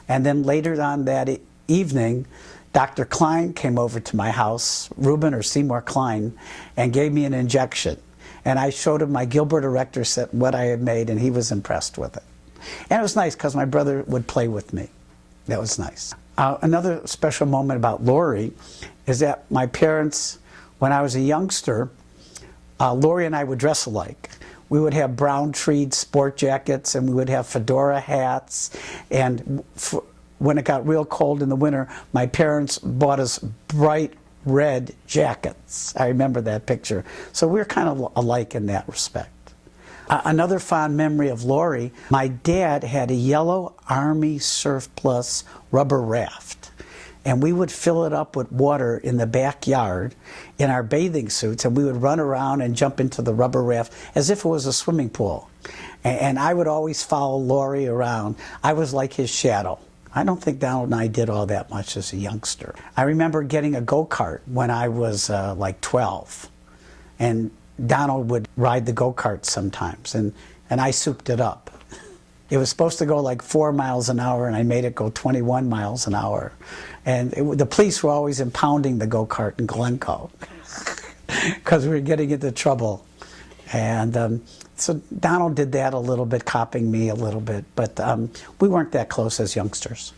and then later on that evening, Dr. Klein came over to my house, Reuben or Seymour Klein, and gave me an injection. And I showed him my Gilbert Erector set, what I had made, and he was impressed with it. And it was nice because my brother would play with me. That was nice. Another special moment about Lori is that my parents, when I was a youngster, Lori and I would dress alike. We would have brown treed sport jackets, and we would have fedora hats. And when it got real cold in the winter, my parents bought us bright red jackets. I remember that picture. So we were kind of alike in that respect. Another fond memory of Lori, my dad had a yellow Army surplus rubber raft. And we would fill it up with water in the backyard in our bathing suits, and we would run around and jump into the rubber raft as if it was a swimming pool. And I would always follow Lori around. I was like his shadow. I don't think Donald and I did all that much as a youngster. I remember getting a go-kart when I was like 12. And Donald would ride the go-kart sometimes, and I souped it up. It was supposed to go like 4 miles an hour, and I made it go 21 miles an hour. And the police were always impounding the go-kart in Glencoe because we were getting into trouble. And so Donald did that a little bit, copying me a little bit, but we weren't that close as youngsters.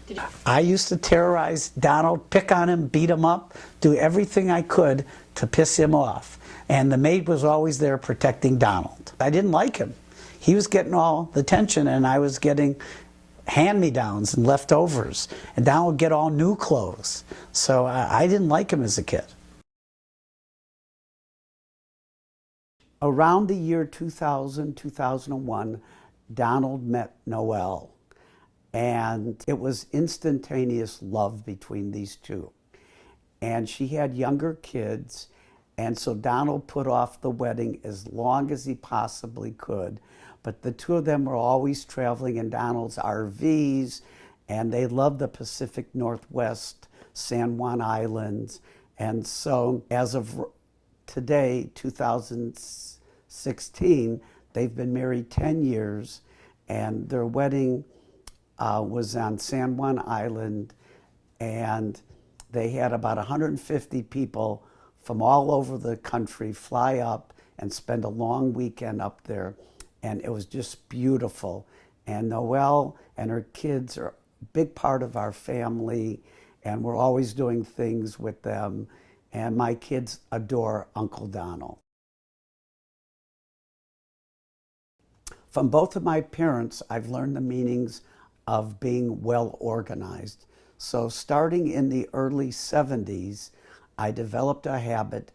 I used to terrorize Donald, pick on him, beat him up, do everything I could to piss him off. And the maid was always there protecting Donald. I didn't like him. He was getting all the attention, and I was getting hand-me-downs and leftovers. And Donald would get all new clothes. So I didn't like him as a kid. Around the year 2000, 2001, Donald met Noelle. And it was instantaneous love between these two. And she had younger kids. And so Donald put off the wedding as long as he possibly could. But the two of them were always traveling in Donald's RVs, and they loved the Pacific Northwest, San Juan Islands. And so as of today, 2016, they've been married 10 years, and their wedding was on San Juan Island, and they had about 150 people from all over the country fly up and spend a long weekend up there. And it was just beautiful. And Noelle and her kids are a big part of our family, and we're always doing things with them. And my kids adore Uncle Donald. From both of my parents, I've learned the meanings of being well organized. So starting in the early 70s, I developed a habit,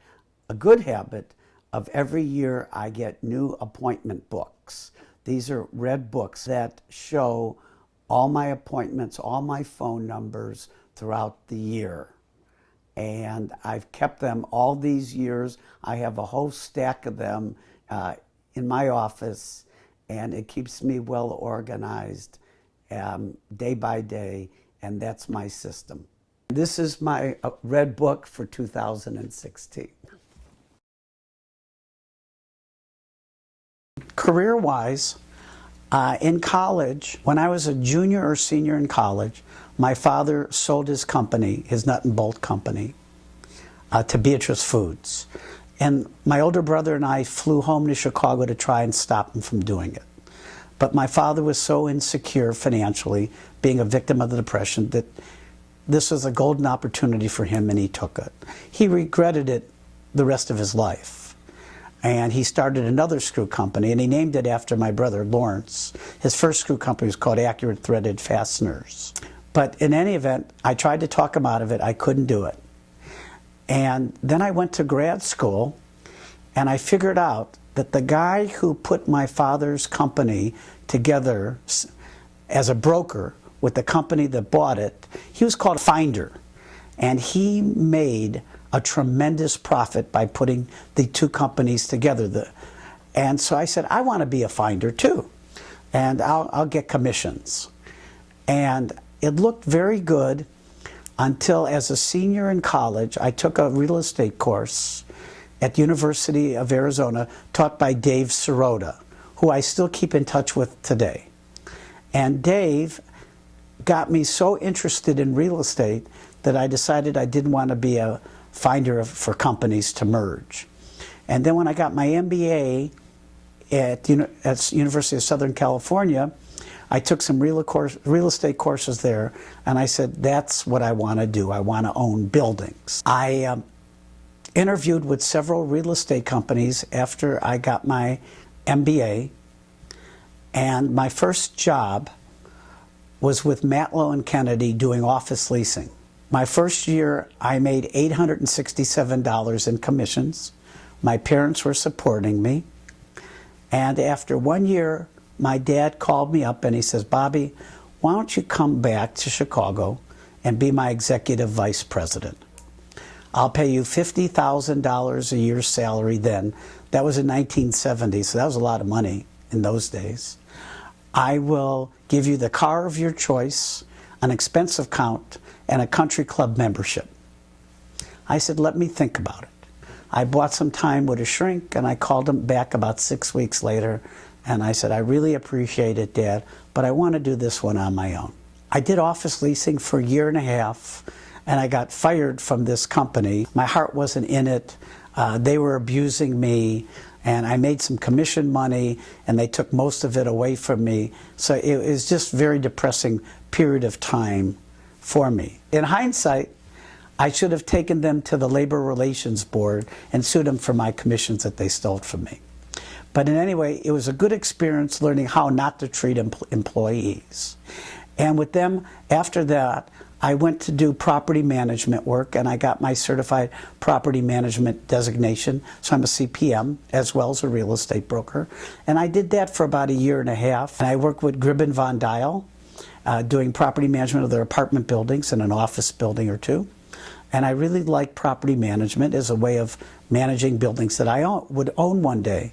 a good habit, of every year I get new appointment books. These are red books that show all my appointments, all my phone numbers throughout the year. And I've kept them all these years. I have a whole stack of them in my office, and it keeps me well organized day by day, and that's my system. This is my red book for 2016. Career-wise, in college, when I was a junior or senior in college, my father sold his company, his nut and bolt company, to Beatrice Foods. And my older brother and I flew home to Chicago to try and stop him from doing it. But my father was so insecure financially, being a victim of the Depression, that this was a golden opportunity for him, and he took it. He regretted it the rest of his life. And he started another screw company, and he named it after my brother, Lawrence. His first screw company was called Accurate Threaded Fasteners. But in any event, I tried to talk him out of it. I couldn't do it. And then I went to grad school, and I figured out that the guy who put my father's company together as a broker with the company that bought it, he was called a finder. And he made a tremendous profit by putting the two companies together. And so I said, I want to be a finder too, and I'll get commissions. And it looked very good until, as a senior in college, I took a real estate course at the University of Arizona taught by Dave Sirota, who I still keep in touch with today. And Dave got me so interested in real estate that I decided I didn't want to be a finder for companies to merge. And then when I got my MBA at University of Southern California, I took some real estate courses there, and I said, that's what I want to do. I want to own buildings. I interviewed with several real estate companies after I got my MBA, and my first job was with Matlow and Kennedy doing office leasing. My first year, I made $867 in commissions. My parents were supporting me. And after 1 year, my dad called me up and he says, Bobby, why don't you come back to Chicago and be my executive vice president? I'll pay you $50,000 a year salary then. That was in 1970, so that was a lot of money in those days. I will give you the car of your choice, an expense account, and a country club membership. I said, let me think about it. I bought some time with a shrink, and I called him back about 6 weeks later, and I said, I really appreciate it, Dad, but I want to do this one on my own. I did office leasing for a year and a half, and I got fired from this company. My heart wasn't in it. They were abusing me, and I made some commission money, and they took most of it away from me. So it was just a very depressing period of time for me. In hindsight, I should have taken them to the Labor Relations Board and sued them for my commissions that they stole from me. But in any way, it was a good experience learning how not to treat employees. And with them, after that, I went to do property management work, and I got my certified property management designation. So I'm a CPM as well as a real estate broker. And I did that for about a year and a half. And I worked with Gribben Von Dial, doing property management of their apartment buildings and an office building or two. And I really liked property management as a way of managing buildings that I would own one day.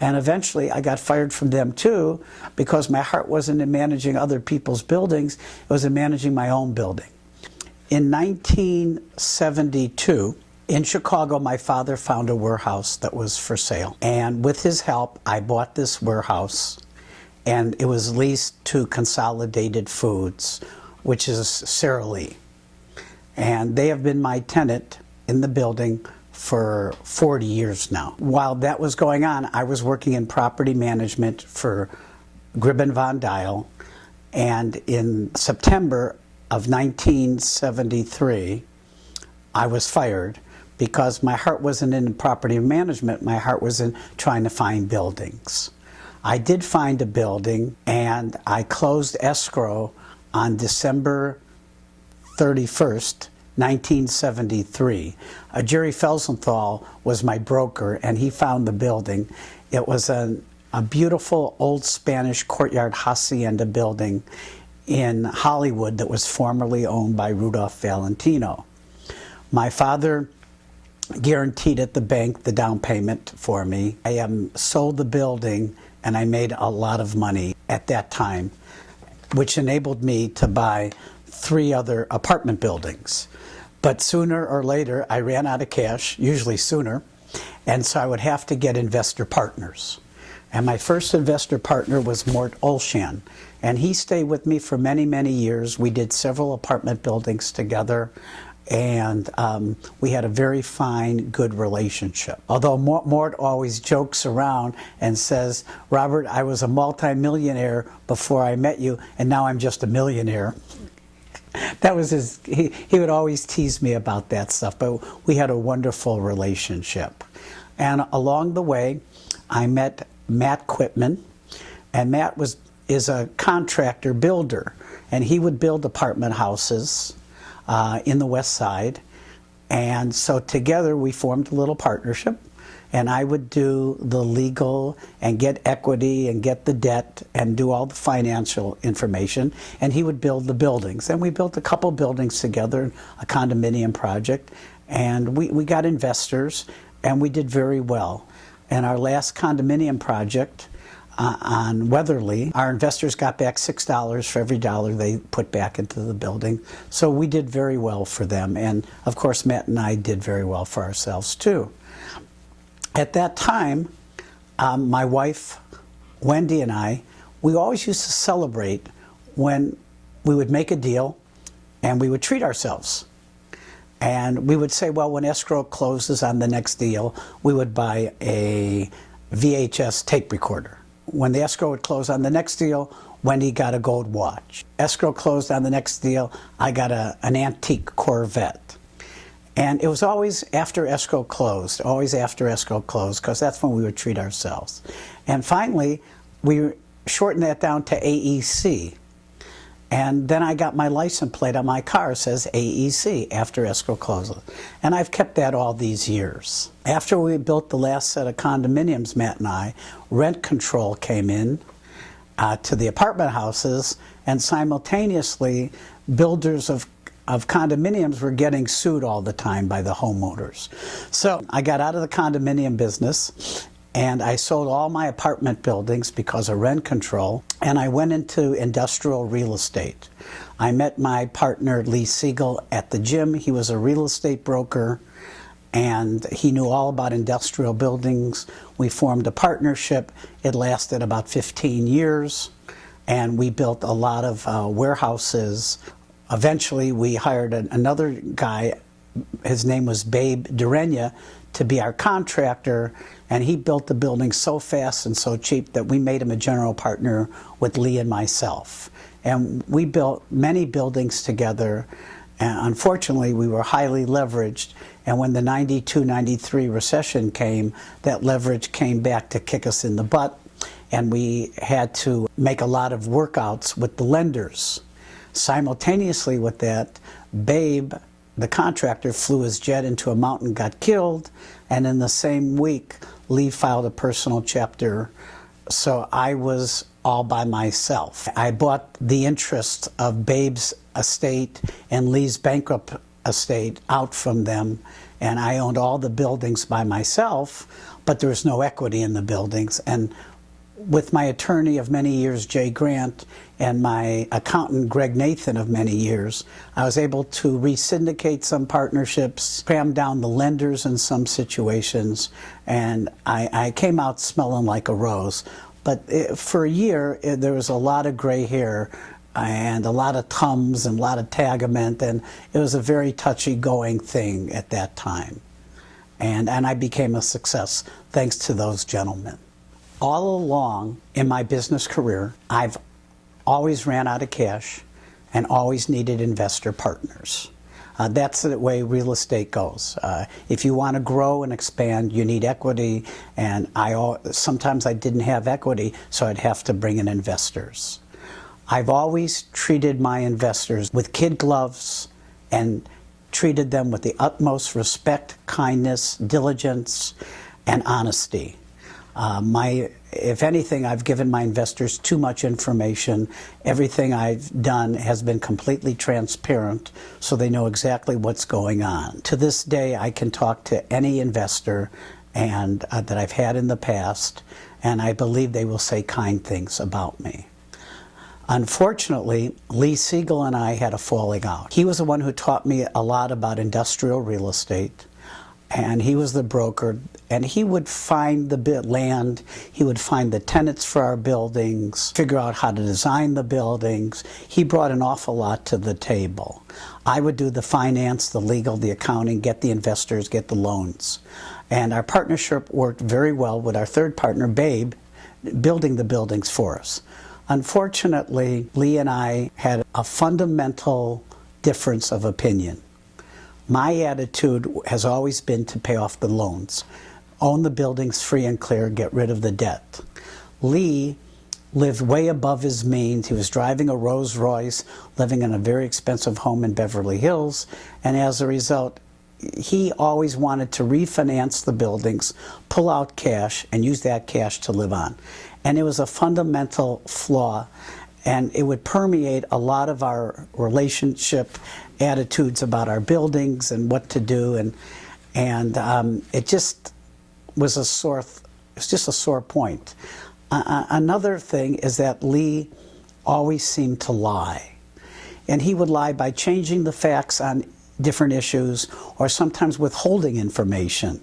And eventually I got fired from them too, because my heart wasn't in managing other people's buildings, it was in managing my own building. In 1972, in Chicago, my father found a warehouse that was for sale. And with his help, I bought this warehouse, and it was leased to Consolidated Foods, which is Sara Lee. And they have been my tenant in the building for 40 years now. While that was going on, I was working in property management for Gribben Von Dial, and in September of 1973, I was fired because my heart wasn't in property management, my heart was in trying to find buildings. I did find a building, and I closed escrow on December 31st, 1973. Jerry Felsenthal was my broker, and he found the building. It was a beautiful old Spanish courtyard hacienda building in Hollywood that was formerly owned by Rudolph Valentino. My father guaranteed at the bank the down payment for me. I sold the building, and I made a lot of money at that time, which enabled me to buy 3 other apartment buildings. But sooner or later, I ran out of cash, usually sooner, and so I would have to get investor partners. And my first investor partner was Mort Olshan, and he stayed with me for many, many years. We did several apartment buildings together, and we had a very fine, good relationship. Although Mort always jokes around and says, Robert, I was a multimillionaire before I met you, and now I'm just a millionaire. That was he would always tease me about that stuff, but we had a wonderful relationship. And along the way, I met Matt Quitman, and Matt is a contractor builder, and he would build apartment houses in the West Side. And so together we formed a little partnership, and I would do the legal and get equity and get the debt and do all the financial information, and he would build the buildings. And we built a couple buildings together, a condominium project, and we got investors, and we did very well. And our last condominium project on Weatherly, our investors got back $6 for every dollar they put back into the building. So we did very well for them, and of course Matt and I did very well for ourselves too. At that time, my wife, Wendy, and I, we always used to celebrate when we would make a deal and we would treat ourselves. And we would say, well, when escrow closes on the next deal, we would buy a VHS tape recorder. When the escrow would close on the next deal, Wendy got a gold watch. Escrow closed on the next deal, I got an antique Corvette. And it was always after escrow closed, because that's when we would treat ourselves. And finally, we shortened that down to AEC. And then I got my license plate on my car, it says AEC, after escrow closes. And I've kept that all these years. After we built the last set of condominiums, Matt and I, rent control came in to the apartment houses, and simultaneously builders of condominiums were getting sued all the time by the homeowners. So I got out of the condominium business and I sold all my apartment buildings because of rent control, and I went into industrial real estate. I met my partner Lee Siegel at the gym. He was a real estate broker and he knew all about industrial buildings. We formed a partnership. It lasted about 15 years and we built a lot of warehouses. Eventually we hired another guy, his name was Babe Durenya, to be our contractor, and he built the building so fast and so cheap that we made him a general partner with Lee and myself. And we built many buildings together, and unfortunately we were highly leveraged, and when the 92-93 recession came, that leverage came back to kick us in the butt, and we had to make a lot of workouts with the lenders. Simultaneously with that, Babe, the contractor, flew his jet into a mountain, got killed, and in the same week, Lee filed a personal chapter, so I was all by myself. I bought the interest of Babe's estate and Lee's bankrupt estate out from them, and I owned all the buildings by myself, but there was no equity in the buildings. And with my attorney of many years, Jay Grant, and my accountant, Greg Nathan, of many years, I was able to re-syndicate some partnerships, cram down the lenders in some situations, and I came out smelling like a rose. But for a year, there was a lot of gray hair and a lot of tums and a lot of tagament, and it was a very touchy-going thing at that time. And I became a success thanks to those gentlemen. All along in my business career, I've always ran out of cash and always needed investor partners. That's the way real estate goes. If you want to grow and expand, you need equity, and sometimes I didn't have equity, so I'd have to bring in investors. I've always treated my investors with kid gloves and treated them with the utmost respect, kindness, diligence, and honesty. If anything, I've given my investors too much information. Everything I've done has been completely transparent, so they know exactly what's going on. To this day, I can talk to any investor that I've had in the past, and I believe they will say kind things about me. Unfortunately, Lee Siegel and I had a falling out. He was the one who taught me a lot about industrial real estate, and he was the broker, and he would find the land, he would find the tenants for our buildings, figure out how to design the buildings. He brought an awful lot to the table. I would do the finance, the legal, the accounting, get the investors, get the loans. And our partnership worked very well with our third partner, Babe, building the buildings for us. Unfortunately, Lee and I had a fundamental difference of opinion. My attitude has always been to pay off the loans, own the buildings free and clear, get rid of the debt. Lee lived way above his means. He was driving a Rolls Royce, living in a very expensive home in Beverly Hills, and as a result, he always wanted to refinance the buildings, pull out cash, and use that cash to live on. And it was a fundamental flaw, and it would permeate a lot of our relationship attitudes about our buildings and what to do, and it just was a sore point. Another thing is that Lee always seemed to lie, and he would lie by changing the facts on different issues or sometimes withholding information.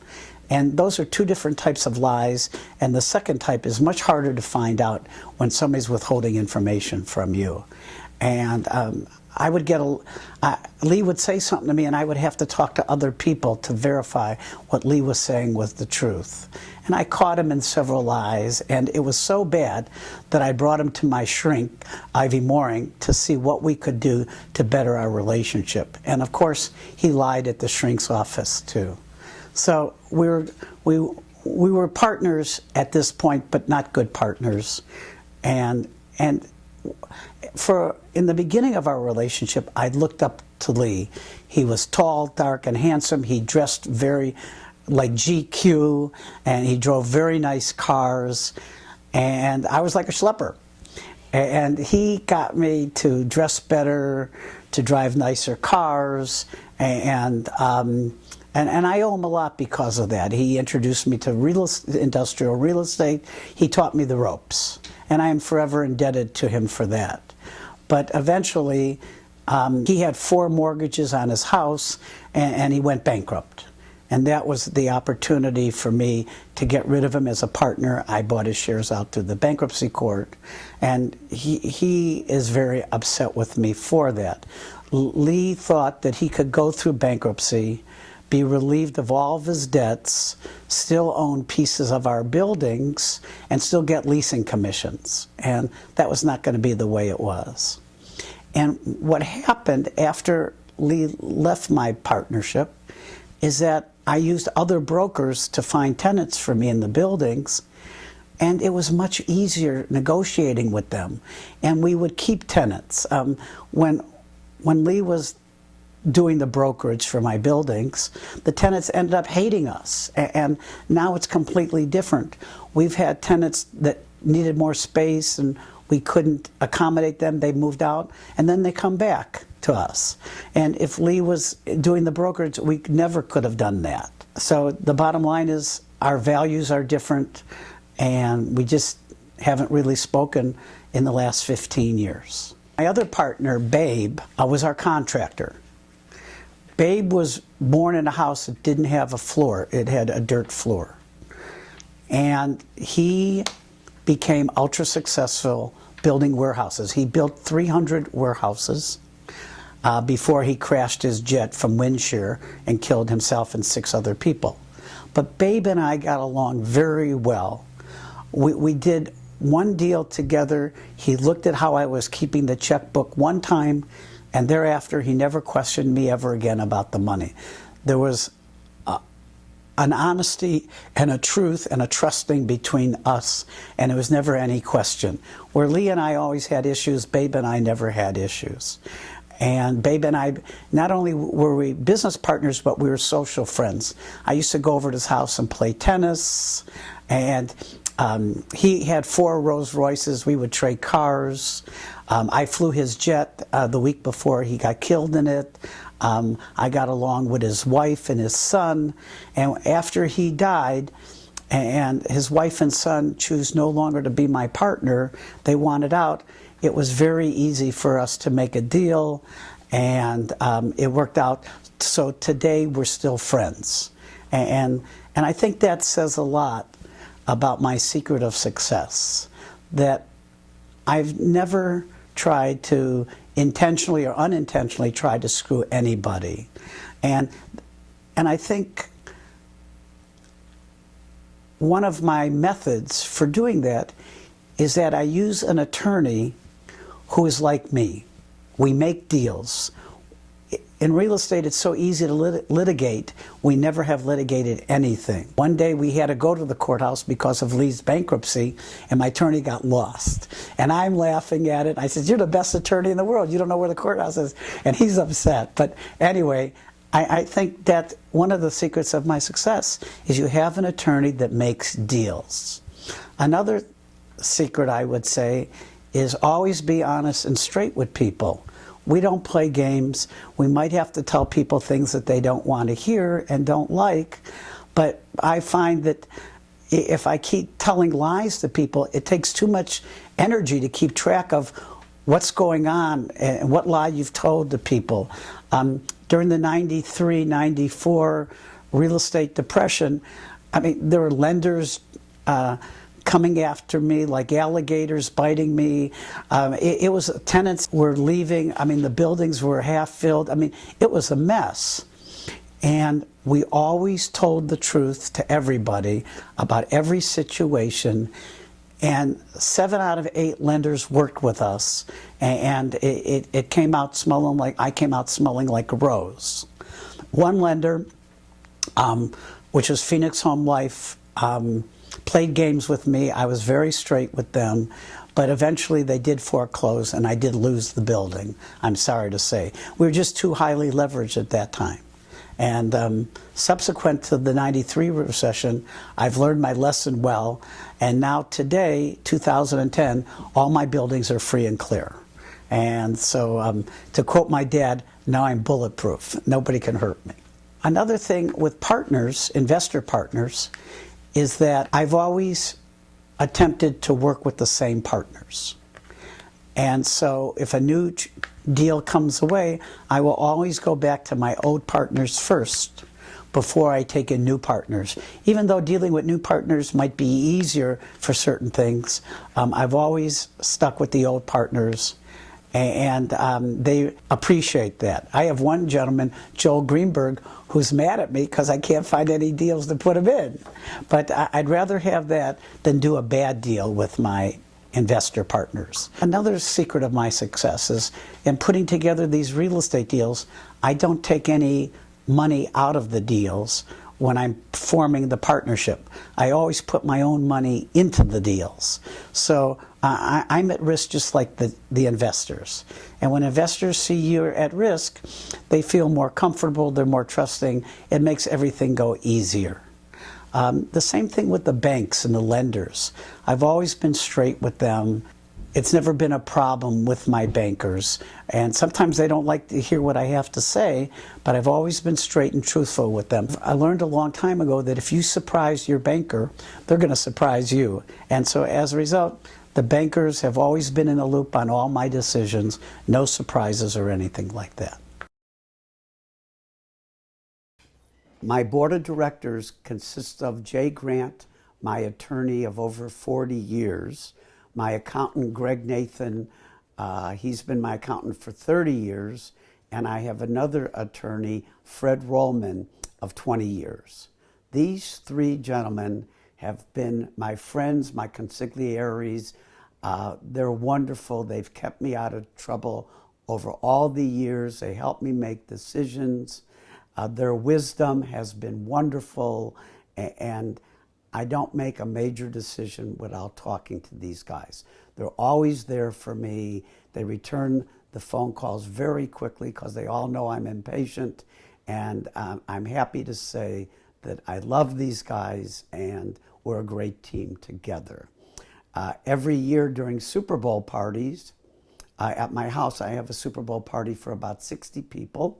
And those are two different types of lies, and the second type is much harder to find out when somebody's withholding information from you. And I would get Lee would say something to me, and I would have to talk to other people to verify what Lee was saying was the truth. And I caught him in several lies, and it was so bad that I brought him to my shrink, Ivy Mooring, to see what we could do to better our relationship. And of course, he lied at the shrink's office too. So we were partners at this point, but not good partners. And in the beginning of our relationship, I looked up to Lee. He was tall, dark, and handsome. He dressed very like GQ, and he drove very nice cars, and I was like a schlepper. And he got me to dress better, to drive nicer cars, and I owe him a lot because of that. He introduced me to industrial real estate. He taught me the ropes, and I am forever indebted to him for that. But eventually, he had 4 mortgages on his house, and he went bankrupt. And that was the opportunity for me to get rid of him as a partner. I bought his shares out through the bankruptcy court, and he is very upset with me for that. Lee thought that he could go through bankruptcy, be relieved of all of his debts, still own pieces of our buildings, and still get leasing commissions. And that was not going to be the way it was. And what happened after Lee left my partnership is that I used other brokers to find tenants for me in the buildings, and it was much easier negotiating with them. And we would keep tenants. When Lee was doing the brokerage for my buildings, the tenants ended up hating us, and now it's completely different. We've had tenants that needed more space and we couldn't accommodate them. They moved out, and then they come back to us. And if Lee was doing the brokerage, we never could have done that. So the bottom line is our values are different, and we just haven't really spoken in the last 15 years. My other partner, Babe, was our contractor. Babe was born in a house that didn't have a floor. It had a dirt floor. And he became ultra successful building warehouses. He built 300 warehouses before he crashed his jet from wind shear and killed himself and 6 other people. But Babe and I got along very well. We did one deal together. He looked at how I was keeping the checkbook one time, and thereafter he never questioned me ever again about the money. There was an honesty and a truth and a trusting between us, and there was never any question. Where Lee and I always had issues, Babe and I never had issues. And Babe and I, not only were we business partners, but we were social friends. I used to go over to his house and play tennis, and he had 4 Rolls Royces. We would trade cars. I flew his jet the week before he got killed in it. I got along with his wife and his son, and after he died, and his wife and son choose no longer to be my partner, they wanted out, it was very easy for us to make a deal, and it worked out. So today we're still friends. And I think that says a lot about my secret of success, that I've never tried to intentionally or unintentionally try to screw anybody. And I think one of my methods for doing that is that I use an attorney who is like me. We make deals. In real estate, it's so easy to litigate. We never have litigated anything. One day we had to go to the courthouse because of Lee's bankruptcy, and my attorney got lost. And I'm laughing at it. I said, "You're the best attorney in the world. You don't know where the courthouse is." And he's upset. But anyway, I think that one of the secrets of my success is you have an attorney that makes deals. Another secret, I would say, is always be honest and straight with people. We don't play games. We might have to tell people things that they don't want to hear and don't like, but I find that if I keep telling lies to people, it takes too much energy to keep track of what's going on and what lie you've told to people. During the 93, 94 real estate depression, I mean, there were lenders coming after me like alligators, biting me. It was, tenants were leaving. I mean, the buildings were half filled. I mean, it was a mess. And we always told the truth to everybody about every situation. And 7 out of 8 lenders worked with us. And it came out smelling like, I came out smelling like a rose. One lender, which was Phoenix Home Life, played games with me. I was very straight with them, but eventually they did foreclose and I did lose the building, I'm sorry to say. We were just too highly leveraged at that time. And subsequent to the '93 recession, I've learned my lesson well, and now today, 2010, all my buildings are free and clear. And so to quote my dad, now I'm bulletproof. Nobody can hurt me. Another thing with partners, investor partners, is that I've always attempted to work with the same partners. And so if a new deal comes away, I will always go back to my old partners first before I take in new partners. Even though dealing with new partners might be easier for certain things, I've always stuck with the old partners, and they appreciate that. I have one gentleman, Joel Greenberg, who's mad at me because I can't find any deals to put him in. But I'd rather have that than do a bad deal with my investor partners. Another secret of my success is in putting together these real estate deals, I don't take any money out of the deals when I'm forming the partnership. I always put my own money into the deals. So I'm at risk just like the investors. And when investors see you're at risk, they feel more comfortable, they're more trusting. It makes everything go easier. The same thing with the banks and the lenders. I've always been straight with them. It's never been a problem with my bankers. And sometimes they don't like to hear what I have to say, but I've always been straight and truthful with them. I learned a long time ago that if you surprise your banker, they're going to surprise you. And so as a result, the bankers have always been in the loop on all my decisions, no surprises or anything like that. My board of directors consists of Jay Grant, my attorney of over 40 years, my accountant, Greg Nathan, he's been my accountant for 30 years, and I have another attorney, Fred Rollman, of 20 years. These 3 gentlemen have been my friends, my consigliaries. They're wonderful. They've kept me out of trouble over all the years. They help me make decisions. Their wisdom has been wonderful, and I don't make a major decision without talking to these guys. They're always there for me. They return the phone calls very quickly because they all know I'm impatient, and I'm happy to say that I love these guys and we're a great team together. Every year during Super Bowl parties, at my house I have a Super Bowl party for about 60 people.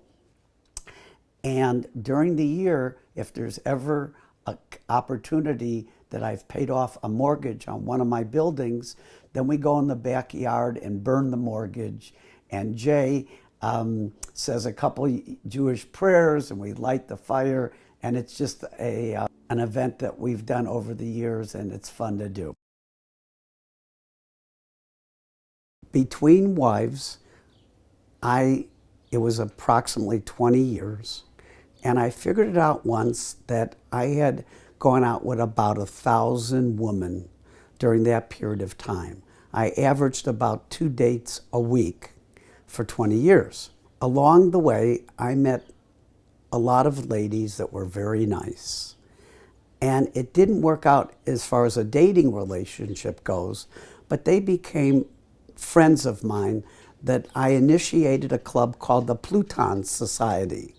And during the year, if there's ever an opportunity that I've paid off a mortgage on one of my buildings, then we go in the backyard and burn the mortgage. And Jay says a couple Jewish prayers and we light the fire. And it's just an event that we've done over the years, and it's fun to do. Between wives, it was approximately 20 years. And I figured it out once that I had gone out with about 1,000 women during that period of time. I averaged about 2 dates a week for 20 years. Along the way, I met a lot of ladies that were very nice. And it didn't work out as far as a dating relationship goes, but they became friends of mine that I initiated a club called the Pluton Society.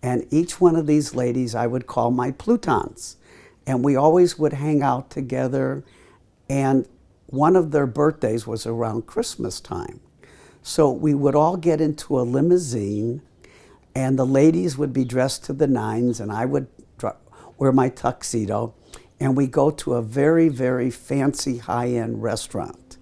And each one of these ladies I would call my Plutons. And we always would hang out together. And one of their birthdays was around Christmas time. So we would all get into a limousine, and the ladies would be dressed to the nines, and I would wear my tuxedo, and we go to a very, very fancy high-end restaurant.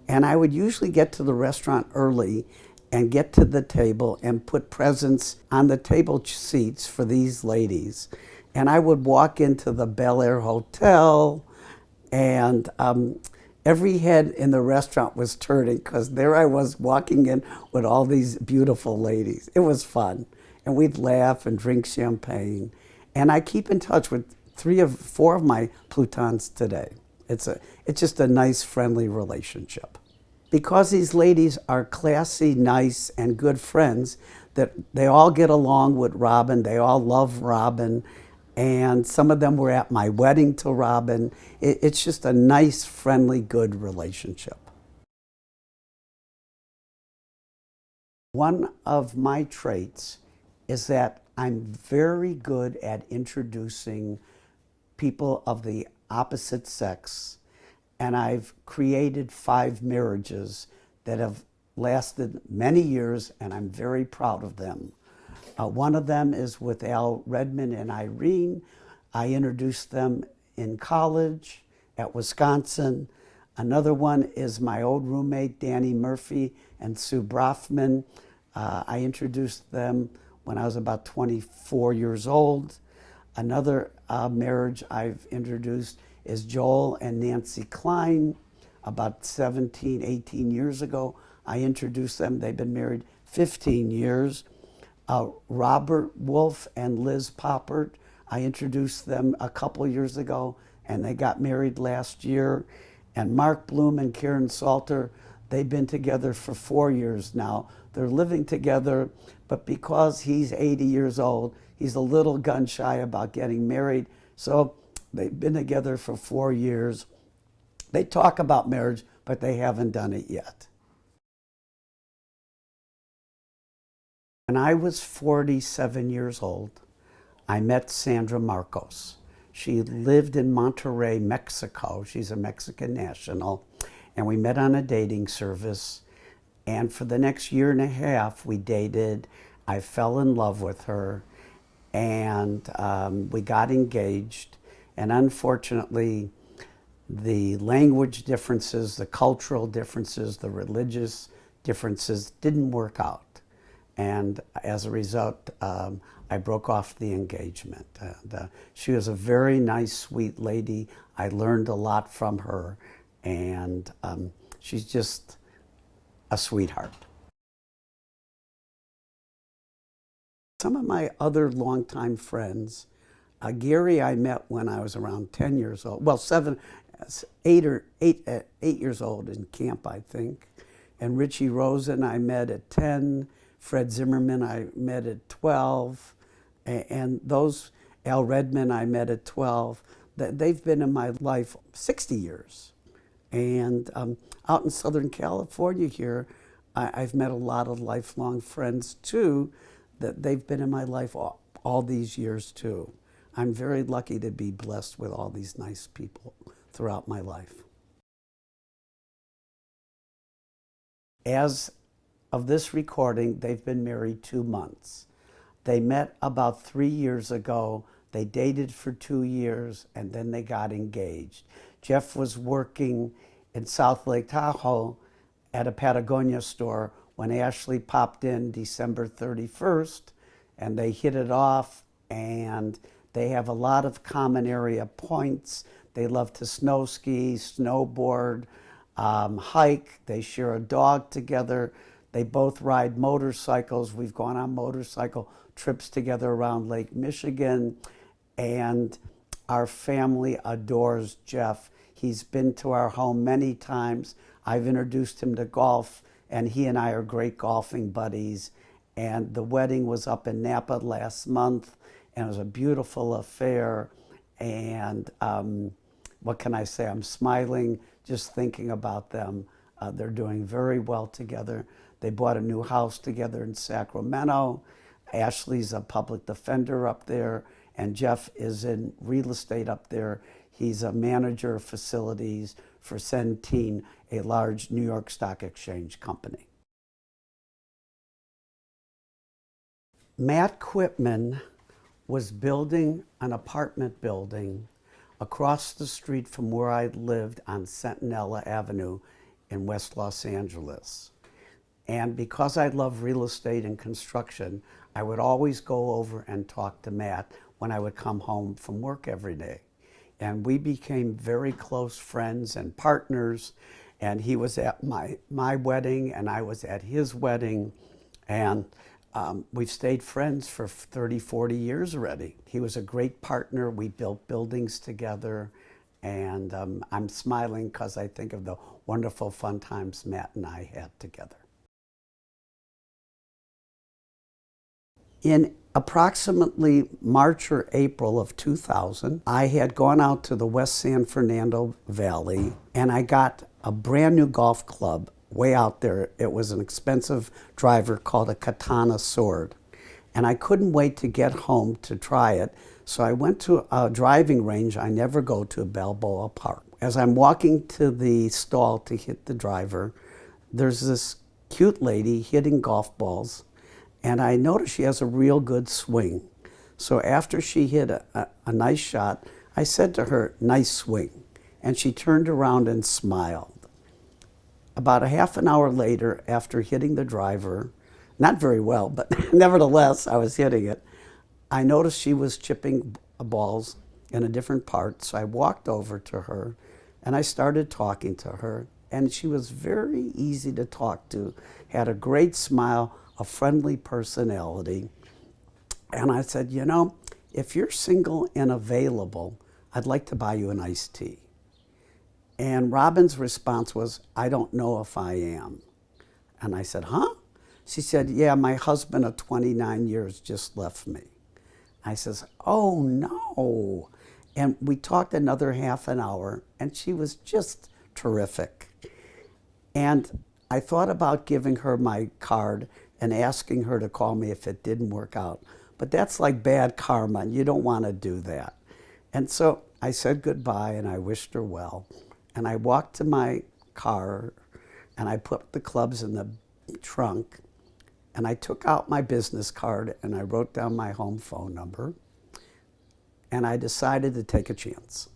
And I would usually get to the restaurant early and get to the table and put presents on the table seats for these ladies. And I would walk into the Bel Air Hotel And every head in the restaurant was turning because there I was walking in with all these beautiful ladies. It was fun. And we'd laugh and drink champagne. And I keep in touch with 4 of my Plutons today. It's just a nice, friendly relationship. Because these ladies are classy, nice, and good friends, that they all get along with Robin. They all love Robin. And some of them were at my wedding to Robin. It's just a nice, friendly, good relationship. One of my traits is that I'm very good at introducing people of the opposite sex, and I've created 5 marriages that have lasted many years, and I'm very proud of them. One of them is with Al Redmond and Irene. I introduced them in college at Wisconsin. Another one is my old roommate, Danny Murphy and Sue Brofman. I introduced them when I was about 24 years old. Another marriage I've introduced is Joel and Nancy Klein. About 17, 18 years ago, I introduced them. They've been married 15 years. Robert Wolf and Liz Poppert, I introduced them a couple years ago, and they got married last year. And Mark Bloom and Karen Salter, they've been together for 4 years now. They're living together, but because he's 80 years old, he's a little gun shy about getting married. So they've been together for 4 years. They talk about marriage, but they haven't done it yet. When I was 47 years old, I met Sandra Marcos. She lived in Monterrey, Mexico. She's a Mexican national. And we met on a dating service. And for the next year and a half, we dated. I fell in love with her. And we got engaged. And unfortunately, the language differences, the cultural differences, the religious differences didn't work out. And as a result, I broke off the engagement. And, she was a very nice, sweet lady. I learned a lot from her, and she's just a sweetheart. Some of my other longtime friends, Gary I met when I was around 10 years old. Well, 8 years old in camp, I think. And Richie Rosen I met at 10. Fred Zimmerman I met at 12, and those, Al Redmond I met at 12. They've been in my life 60 years. And out in Southern California here, I've met a lot of lifelong friends too, that they've been in my life all these years too. I'm very lucky to be blessed with all these nice people throughout my life. As of this recording, they've been married 2 months. They met about 3 years ago. They dated for 2 years, and then they got engaged. Jeff was working in South Lake Tahoe at a Patagonia store when Ashley popped in December 31st, and they hit it off, and they have a lot of common area points. They love to snow ski, snowboard, hike. They share a dog together. They both ride motorcycles. We've gone on motorcycle trips together around Lake Michigan, and our family adores Jeff. He's been to our home many times. I've introduced him to golf, and he and I are great golfing buddies. And the wedding was up in Napa last month, and it was a beautiful affair. And what can I say? I'm smiling just thinking about them. They're doing very well together. They bought a new house together in Sacramento. Ashley's a public defender up there, and Jeff is in real estate up there. He's a manager of facilities for Centene, a large New York Stock Exchange company. Matt Quitman was building an apartment building across the street from where I lived on Centinela Avenue in West Los Angeles. And because I love real estate and construction, I would always go over and talk to Matt when I would come home from work every day. and we became very close friends and partners. And he was at my wedding, and I was at his wedding, and we've stayed friends for 30, 40 years already. He was a great partner. We built buildings together, and I'm smiling because I think of the wonderful fun times Matt and I had together. In approximately March or April of 2000, I had gone out to the West San Fernando Valley, and I got a brand new golf club way out there. It was an expensive driver called a Katana Sword. And I couldn't wait to get home to try it. So I went to a driving range I never go to, Balboa Park. As I'm walking to the stall to hit the driver, there's this cute lady hitting golf balls. And I noticed she has a real good swing. So after she hit a nice shot, I said to her, "Nice swing." And she turned around and smiled. About a half an hour later, after hitting the driver, not very well, but nevertheless, I was hitting it, I noticed she was chipping balls in a different part. So I walked over to her and I started talking to her. And she was very easy to talk to, had a great smile, a friendly personality. And I said, "You know, if you're single and available, I'd like to buy you an iced tea." And Robin's response was, "I don't know if I am." And I said, "Huh?" She said, "Yeah, my husband of 29 years just left me." I says, "Oh no." And we talked another half an hour, and she was just terrific. And I thought about giving her my card and asking her to call me if it didn't work out. But that's like bad karma, and you don't want to do that. And so I said goodbye, and I wished her well. And I walked to my car, and I put the clubs in the trunk, and I took out my business card, and I wrote down my home phone number, and I decided to take a chance.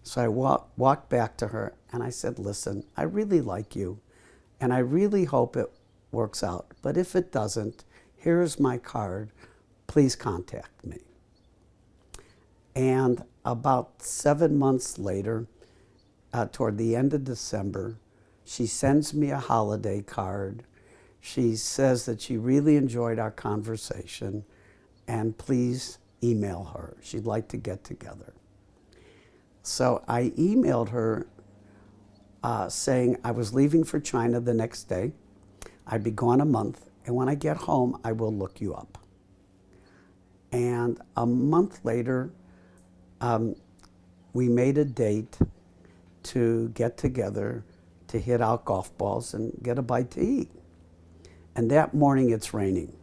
So I walked back to her, and I said, "Listen, I really like you, and I really hope it works out. But if it doesn't, here's my card. Please contact me." And about 7 months later, toward the end of December, she sends me a holiday card. She says that she really enjoyed our conversation, and please email her. She'd like to get together. So I emailed her saying I was leaving for China the next day. I'd be gone a month, and when I get home, I will look you up. And a month later, we made a date to get together to hit out golf balls and get a bite to eat. And that morning it's raining.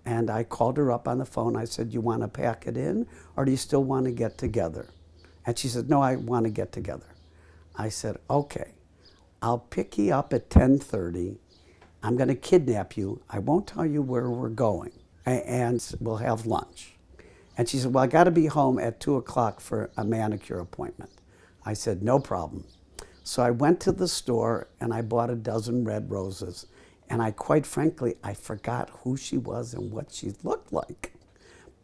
And I called her up on the phone. I said, "You want to pack it in, or do you still want to get together?" And she said, "No, I want to get together." I said, "Okay, I'll pick you up at 10:30. I'm going to kidnap you. I won't tell you where we're going, and we'll have lunch." And she said, "Well, I got to be home at 2 o'clock for a manicure appointment." I said, "No problem." So I went to the store, and I bought a dozen red roses. And quite frankly, I forgot who she was and what she looked like.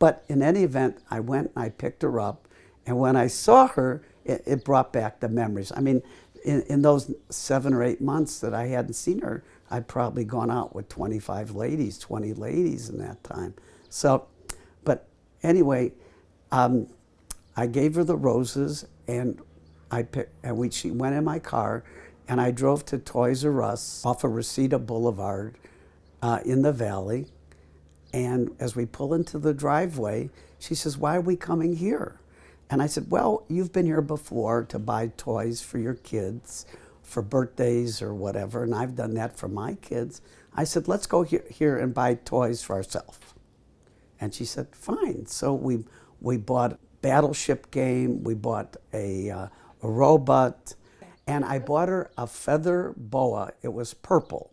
But in any event, I went and I picked her up. And when I saw her, it brought back the memories. I mean, in those 7 or 8 months that I hadn't seen her, I'd probably gone out with 25 ladies, 20 ladies in that time. So, but anyway, I gave her the roses, and she went in my car, and I drove to Toys R Us off of Reseda Boulevard in the valley. And as we pull into the driveway, she says, "Why are we coming here?" And I said, "Well, you've been here before to buy toys for your kids for birthdays or whatever, and I've done that for my kids." I said, "Let's go here and buy toys for ourselves." And she said, "Fine." So we bought a battleship game, we bought a robot, and I bought her a feather boa. It was purple,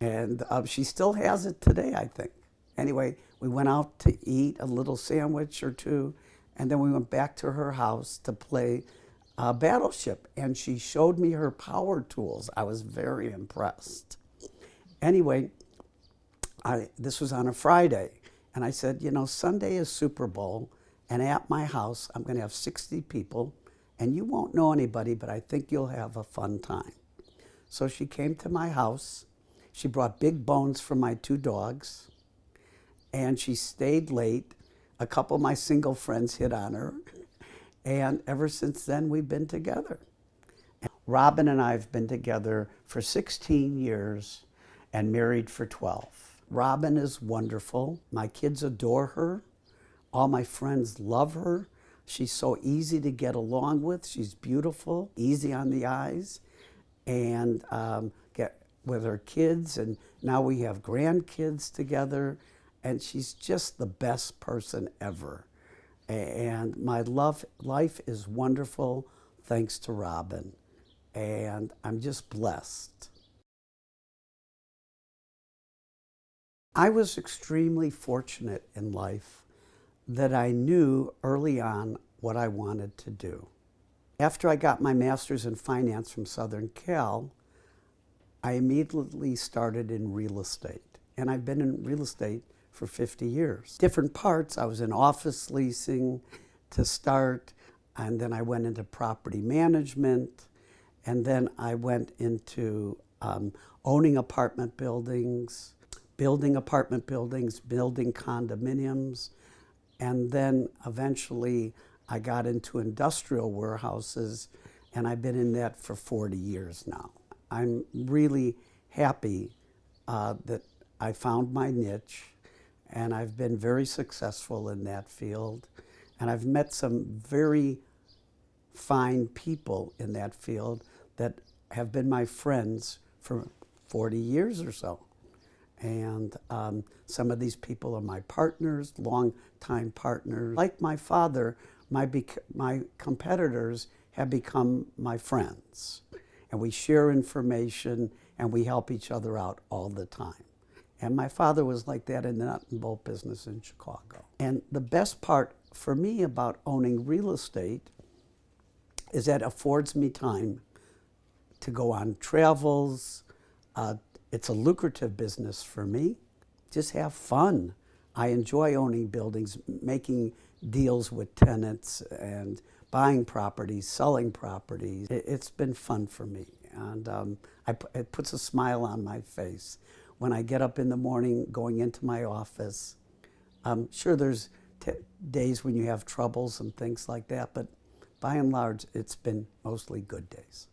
and she still has it today, I think. Anyway, we went out to eat a little sandwich or two, and then we went back to her house to play Battleship, and she showed me her power tools. I was very impressed. Anyway, this was on a Friday, and I said, "You know, Sunday is Super Bowl, And at my house, I'm going to have 60 people, and you won't know anybody, but I think you'll have a fun time. So she came to my house. She brought big bones for my 2 dogs, and she stayed late. A couple of my single friends hit on her, and ever since then, we've been together. Robin and I have been together for 16 years and married for 12. Robin is wonderful. My kids adore her. All my friends love her. She's so easy to get along with. She's beautiful, easy on the eyes, and get with her kids. And now we have grandkids together, and she's just the best person ever. And my life is wonderful thanks to Robin. And I'm just blessed. I was extremely fortunate in life that I knew early on what I wanted to do. After I got my master's in finance from Southern Cal, I immediately started in real estate. And I've been in real estate for 50 years. Different parts. I was in office leasing to start, and then I went into property management. And then I went into owning apartment buildings, building condominiums, and then eventually I got into industrial warehouses, and I've been in that for 40 years now. I'm really happy that I found my niche, and I've been very successful in that field, and I've met some very fine people in that field that have been my friends for 40 years or so. And some of these people are my partners, long-time partners. Like my father, my competitors have become my friends. And we share information, and we help each other out all the time. And my father was like that in the nut and bolt business in Chicago. And the best part for me about owning real estate is that it affords me time to go on travels. It's a lucrative business for me. Just have fun. I enjoy owning buildings, making deals with tenants and buying properties, selling properties. It's been fun for me, and it puts a smile on my face when I get up in the morning going into my office. Sure, there's days when you have troubles and things like that, but by and large, it's been mostly good days.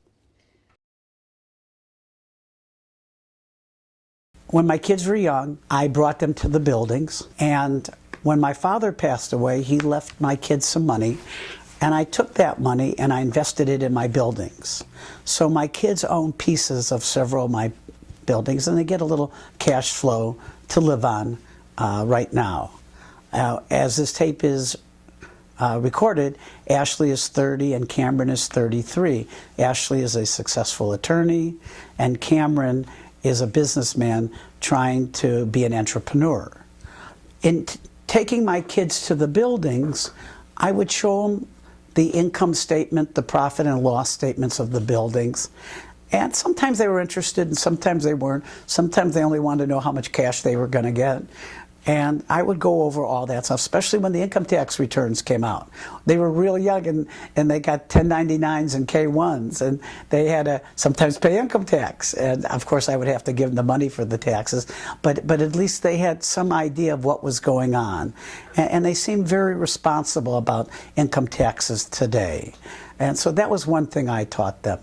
When my kids were young, I brought them to the buildings, and when my father passed away, he left my kids some money, and I took that money and I invested it in my buildings. So my kids own pieces of several of my buildings, and they get a little cash flow to live on right now. As this tape is recorded, Ashley is 30 and Cameron is 33. Ashley is a successful attorney, and Cameron is a businessman trying to be an entrepreneur. In taking my kids to the buildings, I would show them the income statement, the profit and loss statements of the buildings. And sometimes they were interested and sometimes they weren't. Sometimes they only wanted to know how much cash they were going to get. And I would go over all that stuff, especially when the income tax returns came out. They were real young, and they got 1099s and K1s, and they had to sometimes pay income tax. And of course, I would have to give them the money for the taxes, but at least they had some idea of what was going on. And they seemed very responsible about income taxes today. And so that was one thing I taught them.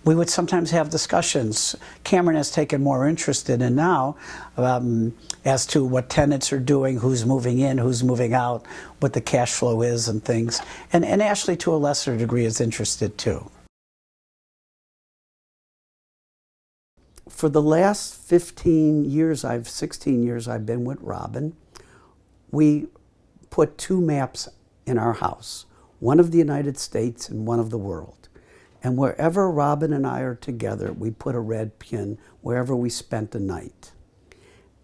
We would sometimes have discussions. Cameron has taken more interest in it now as to what tenants are doing, who's moving in, who's moving out, what the cash flow is and things. And Ashley, to a lesser degree, is interested too. For the last 16 years I've been with Robin, we put 2 maps in our house. One of the United States and one of the world. And wherever Robin and I are together, we put a red pin wherever we spent a night.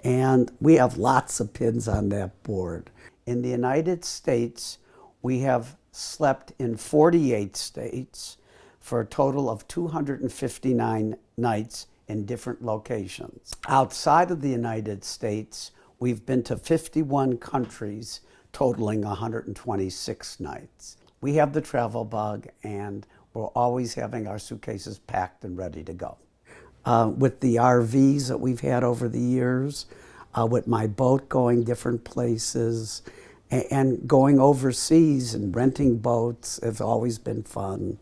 And we have lots of pins on that board. In the United States, we have slept in 48 states for a total of 259 nights in different locations. Outside of the United States, we've been to 51 countries totaling 126 nights. We have the travel bug, and we're always having our suitcases packed and ready to go. With the RVs that we've had over the years, with my boat going different places, and going overseas and renting boats has always been fun.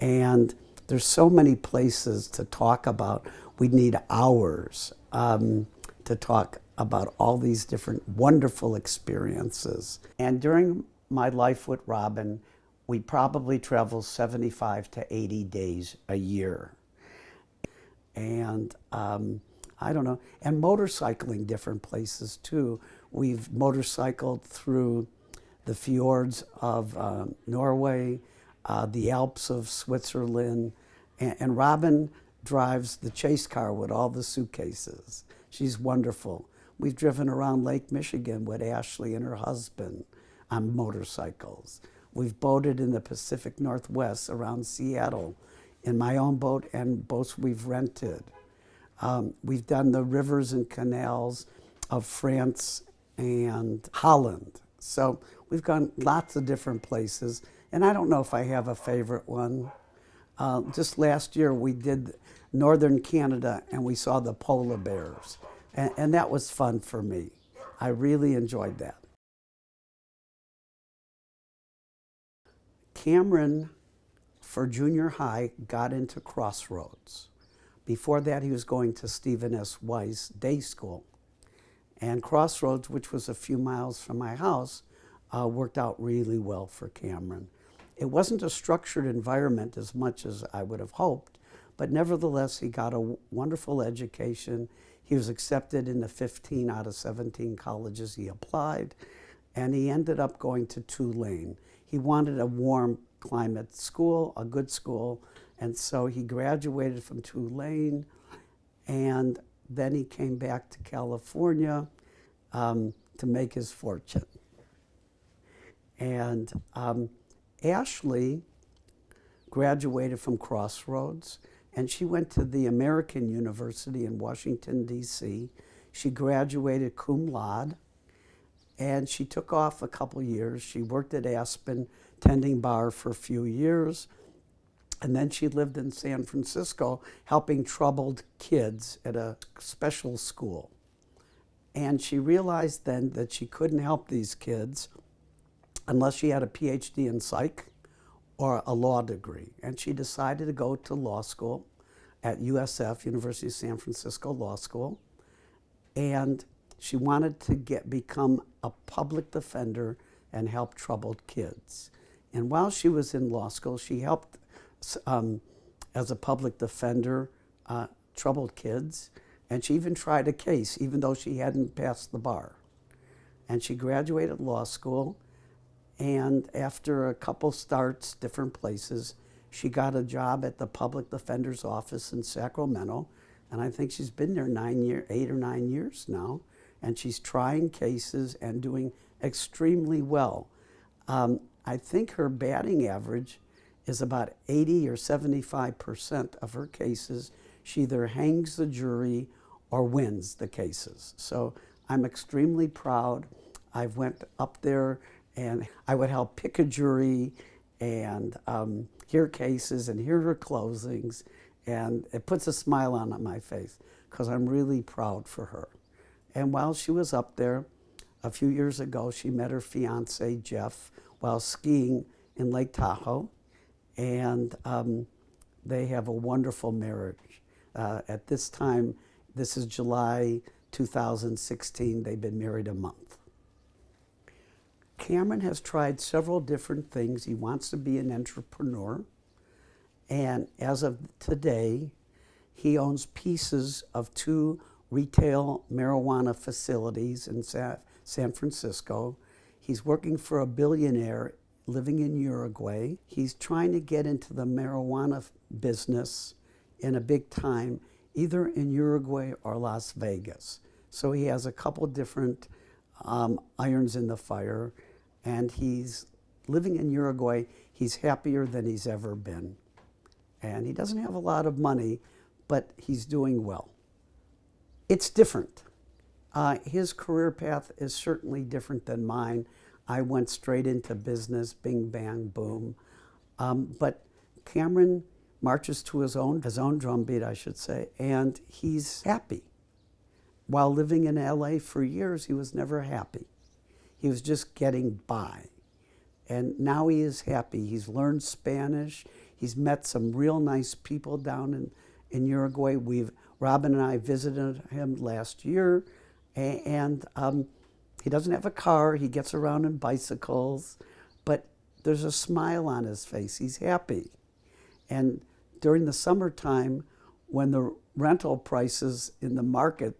And there's so many places to talk about. We need hours to talk about all these different wonderful experiences. And during my life with Robin, we probably travel 75 to 80 days a year. And I don't know, and motorcycling different places too. We've motorcycled through the fjords of Norway, the Alps of Switzerland, and Robin drives the chase car with all the suitcases. She's wonderful. We've driven around Lake Michigan with Ashley and her husband on motorcycles. We've boated in the Pacific Northwest around Seattle in my own boat and boats we've rented. We've done the rivers and canals of France and Holland. So we've gone lots of different places, and I don't know if I have a favorite one. Just last year we did northern Canada and we saw the polar bears, and that was fun for me. I really enjoyed that. Cameron, for junior high, got into Crossroads. Before that, he was going to Stephen S. Weiss Day School. And Crossroads, which was a few miles from my house, worked out really well for Cameron. It wasn't a structured environment as much as I would have hoped, but nevertheless, he got a wonderful education. He was accepted into 15 out of 17 colleges he applied, and he ended up going to Tulane. He wanted a warm climate school, a good school, and so he graduated from Tulane, and then he came back to California to make his fortune. And Ashley graduated from Crossroads, and she went to the American University in Washington, D.C. She graduated cum laude, and she took off a couple years. She worked at Aspen, tending bar for a few years, and then she lived in San Francisco helping troubled kids at a special school. And she realized then that she couldn't help these kids unless she had a PhD in psych or a law degree. And she decided to go to law school at USF, University of San Francisco Law School. And she wanted to become a public defender and help troubled kids. And while she was in law school, she helped as a public defender troubled kids. And she even tried a case, even though she hadn't passed the bar. And she graduated law school, and after a couple starts, different places, she got a job at the public defender's office in Sacramento, and I think she's been there 8 or 9 years now, and she's trying cases and doing extremely well. I think her batting average is about 80 or 75% of her cases. She either hangs the jury or wins the cases. So I'm extremely proud. I went up there and I would help pick a jury and hear cases and hear her closings, and it puts a smile on my face because I'm really proud for her. And while she was up there, a few years ago, she met her fiance, Jeff, while skiing in Lake Tahoe, and they have a wonderful marriage. At this time, this is July 2016, they've been married a month. Cameron has tried several different things. He wants to be an entrepreneur, and as of today, he owns pieces of 2 retail marijuana facilities in San Francisco. He's working for a billionaire living in Uruguay. He's trying to get into the marijuana business in a big time, either in Uruguay or Las Vegas. So he has a couple different irons in the fire, and he's living in Uruguay. He's happier than he's ever been. And he doesn't have a lot of money, but he's doing well. It's different. His career path is certainly different than mine. I went straight into business, bing, bang, boom. But Cameron marches to his own drum beat, I should say, and he's happy. While living in LA for years, he was never happy. He was just getting by. And now he is happy. He's learned Spanish. He's met some real nice people down in Uruguay. Robin and I visited him last year, and he doesn't have a car. He gets around in bicycles, but there's a smile on his face. He's happy. And during the summertime, when the rental prices in the market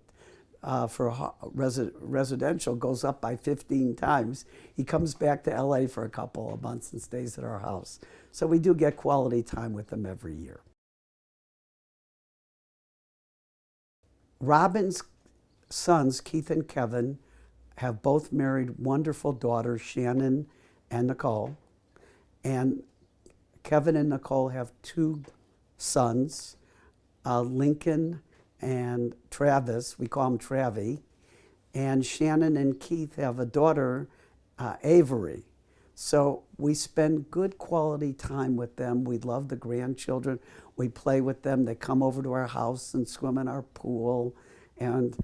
for residential goes up by 15 times, he comes back to LA for a couple of months and stays at our house. So we do get quality time with him every year. Robin's sons, Keith and Kevin, have both married wonderful daughters, Shannon and Nicole. And Kevin and Nicole have two sons, Lincoln and Travis. We call him Travie. And Shannon and Keith have a daughter, Avery. So we spend good quality time with them. We love the grandchildren. We play with them. They come over to our house and swim in our pool. And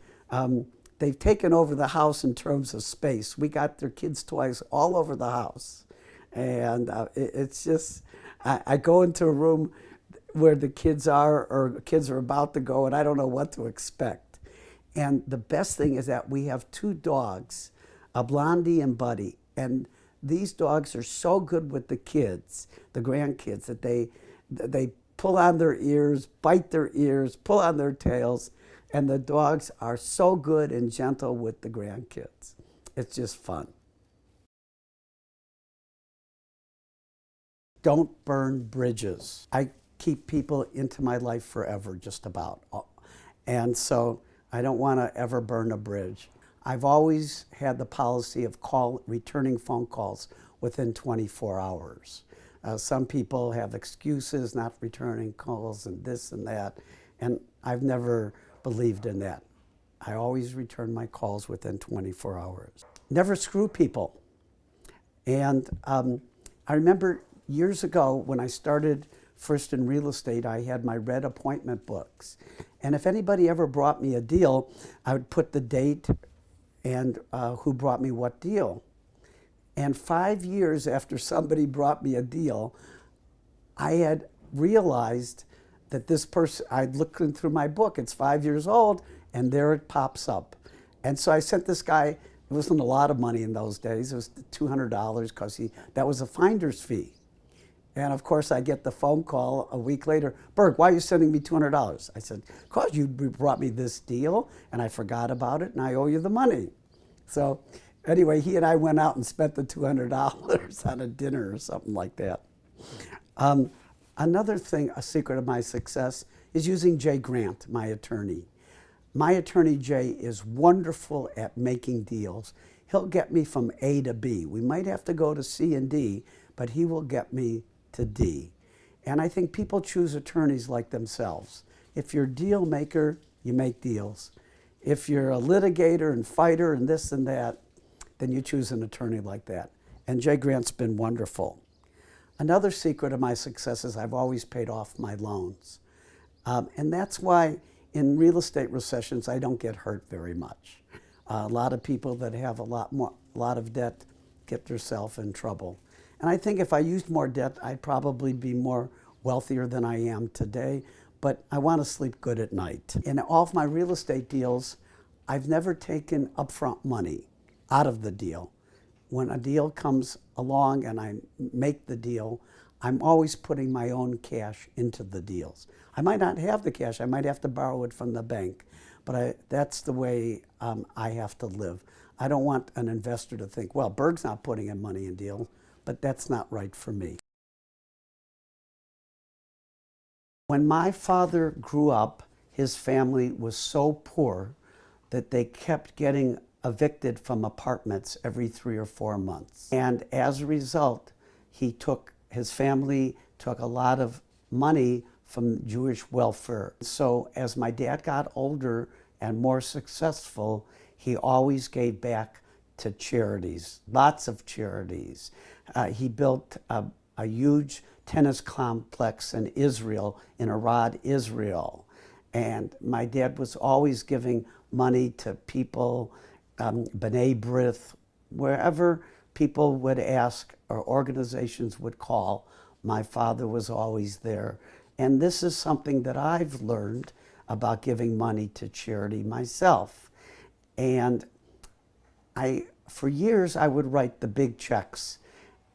they've taken over the house in terms of space. We got their kids' toys all over the house. And it's just, I go into a room where the kids are, or kids are about to go, and I don't know what to expect. And the best thing is that we have two dogs, a Blondie and Buddy, and these dogs are so good with the kids, the grandkids, that they pull on their ears, bite their ears, pull on their tails, and the dogs are so good and gentle with the grandkids. It's just fun. Don't burn bridges. I keep people into my life forever, just about. And so I don't want to ever burn a bridge. I've always had the policy of returning phone calls within 24 hours. Some people have excuses, not returning calls and this and that, and I've never believed in that. I always return my calls within 24 hours. Never screw people. And I remember years ago when I started first in real estate, I had my red appointment books. And if anybody ever brought me a deal, I would put the date and who brought me what deal. And 5 years after somebody brought me a deal, I had realized that this person, I'd looked through my book, it's 5 years old, and there it pops up. And so I sent this guy, it wasn't a lot of money in those days, it was $200 because that was a finder's fee. And of course, I get the phone call a week later, Burg, why are you sending me $200? I said, because you brought me this deal, and I forgot about it, and I owe you the money. So anyway, he and I went out and spent the $200 on a dinner or something like that. Another thing, a secret of my success, is using Jay Grant, my attorney. My attorney, Jay, is wonderful at making deals. He'll get me from A to B. We might have to go to C and D, but he will get me to D. And I think people choose attorneys like themselves. If you're a deal maker, you make deals. If you're a litigator and fighter and this and that, then you choose an attorney like that. And Jay Grant's been wonderful. Another secret of my success is I've always paid off my loans. And that's why in real estate recessions, I don't get hurt very much. A lot of people that have a lot of debt get themselves in trouble. And I think if I used more debt, I'd probably be more wealthier than I am today, but I want to sleep good at night. In all of my real estate deals, I've never taken upfront money out of the deal. When a deal comes along and I make the deal, I'm always putting my own cash into the deals. I might not have the cash, I might have to borrow it from the bank, but that's the way I have to live. I don't want an investor to think, well, Burg's not putting in money in deals, but that's not right for me. When my father grew up, his family was so poor that they kept getting evicted from apartments every 3 or 4 months. And as a result, his family took a lot of money from Jewish welfare. So as my dad got older and more successful, he always gave back to charities, lots of charities. He built a huge tennis complex in Israel, in Arad, Israel. And my dad was always giving money to people, B'nai B'rith, wherever people would ask or organizations would call, my father was always there. And this is something that I've learned about giving money to charity myself. And for years, I would write the big checks,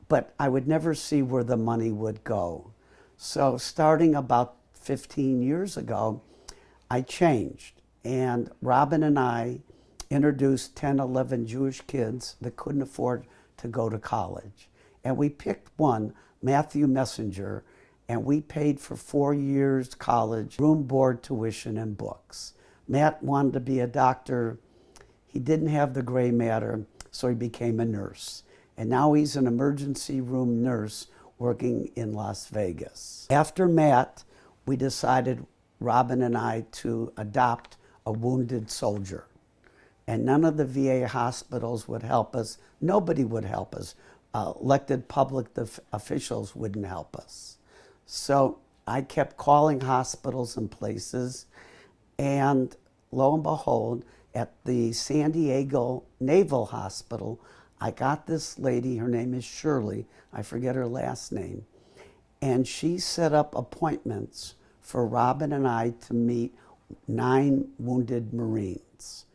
but I would never see where the money would go. So starting about 15 years ago, I changed. And Robin and I introduced 10, 11 Jewish kids that couldn't afford to go to college. And we picked one, Matthew Messenger, and we paid for 4 years college, room, board, tuition, and books. Matt wanted to be a doctor. He didn't have the gray matter, so he became a nurse. And now he's an emergency room nurse working in Las Vegas. After Matt, we decided, Robin and I, to adopt a wounded soldier. And none of the VA hospitals would help us. Nobody would help us. Elected public officials wouldn't help us. So I kept calling hospitals and places, and lo and behold, at the San Diego Naval Hospital, I got this lady, her name is Shirley, I forget her last name, and she set up appointments for Robin and I to meet 9 wounded Marines.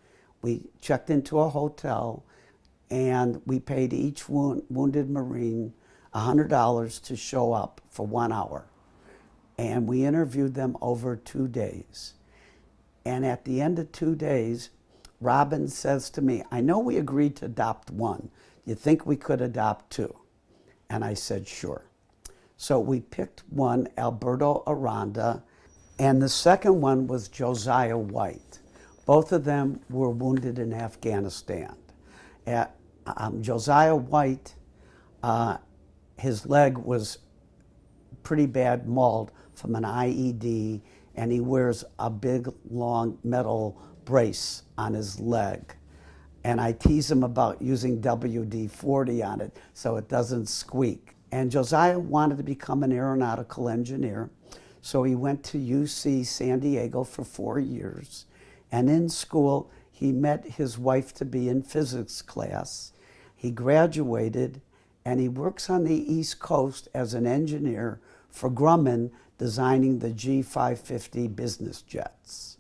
We checked into a hotel, and we paid each wounded Marine $100 to show up for 1 hour. And we interviewed them over 2 days. And at the end of 2 days, Robin says to me, I know we agreed to adopt 1. Do you think we could adopt 2? And I said, sure. So we picked one, Alberto Aranda, and the second one was Josiah White. Both of them were wounded in Afghanistan. Josiah White, his leg was pretty bad mauled from an IED, and he wears a big, long metal brace on his leg. And I tease him about using WD-40 on it so it doesn't squeak. And Josiah wanted to become an aeronautical engineer, so he went to UC San Diego for 4 years. And in school, he met his wife-to-be in physics class. He graduated, and he works on the East Coast as an engineer for Grumman, designing the G550 business jets.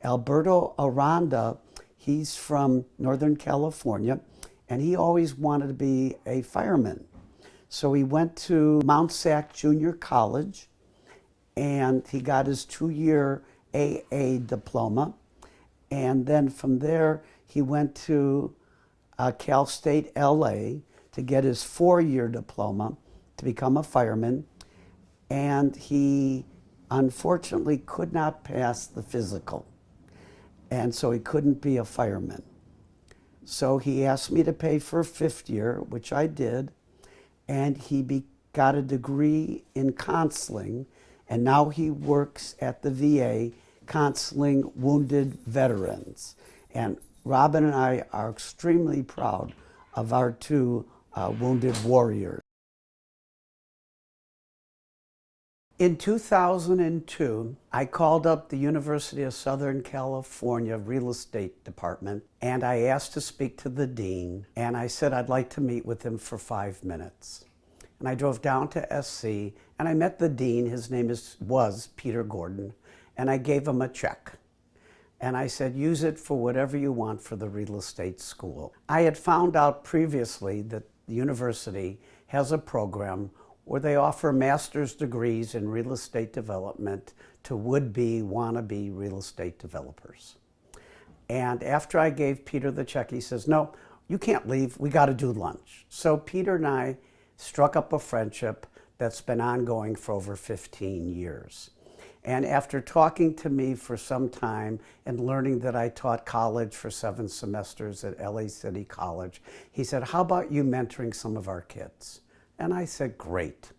Alberto Aranda, he's from Northern California, and he always wanted to be a fireman. So he went to Mount Sac Junior College, and he got his 2-year AA diploma. And then from there, he went to Cal State LA to get his 4-year diploma to become a fireman. And he unfortunately could not pass the physical. And so he couldn't be a fireman. So he asked me to pay for a 5th year, which I did. And he got a degree in counseling. And now he works at the VA counseling wounded veterans. And Robin and I are extremely proud of our 2 wounded warriors. In 2002, I called up the University of Southern California Real Estate Department, and I asked to speak to the dean, and I said I'd like to meet with him for 5 minutes. And I drove down to SC, and I met the dean. His name was Peter Gordon, and I gave him a check. And I said, use it for whatever you want for the real estate school. I had found out previously that the university has a program where they offer master's degrees in real estate development to would-be, wannabe real estate developers. And after I gave Peter the check, he says, no, you can't leave, we gotta do lunch. So Peter and I struck up a friendship that's been ongoing for over 15 years. And after talking to me for some time and learning that I taught college for 7 semesters at LA City College, he said, how about you mentoring some of our kids? And I said, great.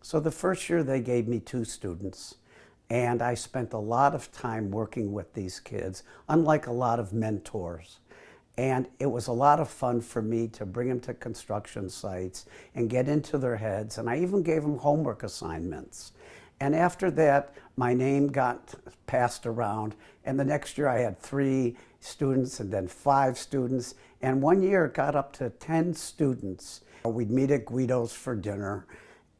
So the first year they gave me 2 students, and I spent a lot of time working with these kids, unlike a lot of mentors. And it was a lot of fun for me to bring them to construction sites and get into their heads. And I even gave them homework assignments. And after that, my name got passed around. And the next year I had 3 students and then 5 students. And one year it got up to 10 students. We'd meet at Guido's for dinner,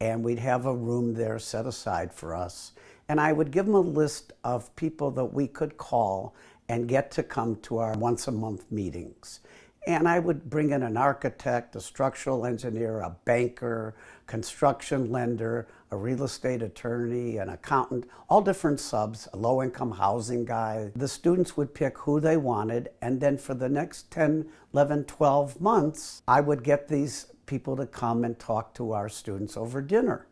and we'd have a room there set aside for us. And I would give them a list of people that we could call and get to come to our once-a-month meetings. And I would bring in an architect, a structural engineer, a banker, construction lender, a real estate attorney, an accountant, all different subs, a low-income housing guy. The students would pick who they wanted, and then for the next 10, 11, 12 months, I would get these people to come and talk to our students over dinner.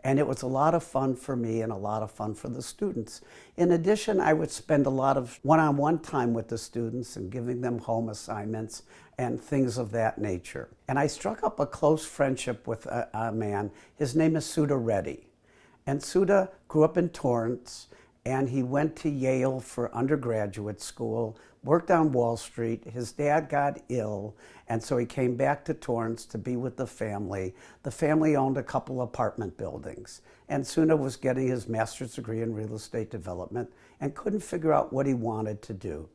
And it was a lot of fun for me and a lot of fun for the students. In addition, I would spend a lot of one-on-one time with the students and giving them home assignments and things of that nature. And I struck up a close friendship with a man. His name is Suda Reddy. And Suda grew up in Torrance, and he went to Yale for undergraduate school, worked on Wall Street. His dad got ill, and so he came back to Torrance to be with the family. The family owned a couple apartment buildings, and Suda was getting his master's degree in real estate development and couldn't figure out what he wanted to do.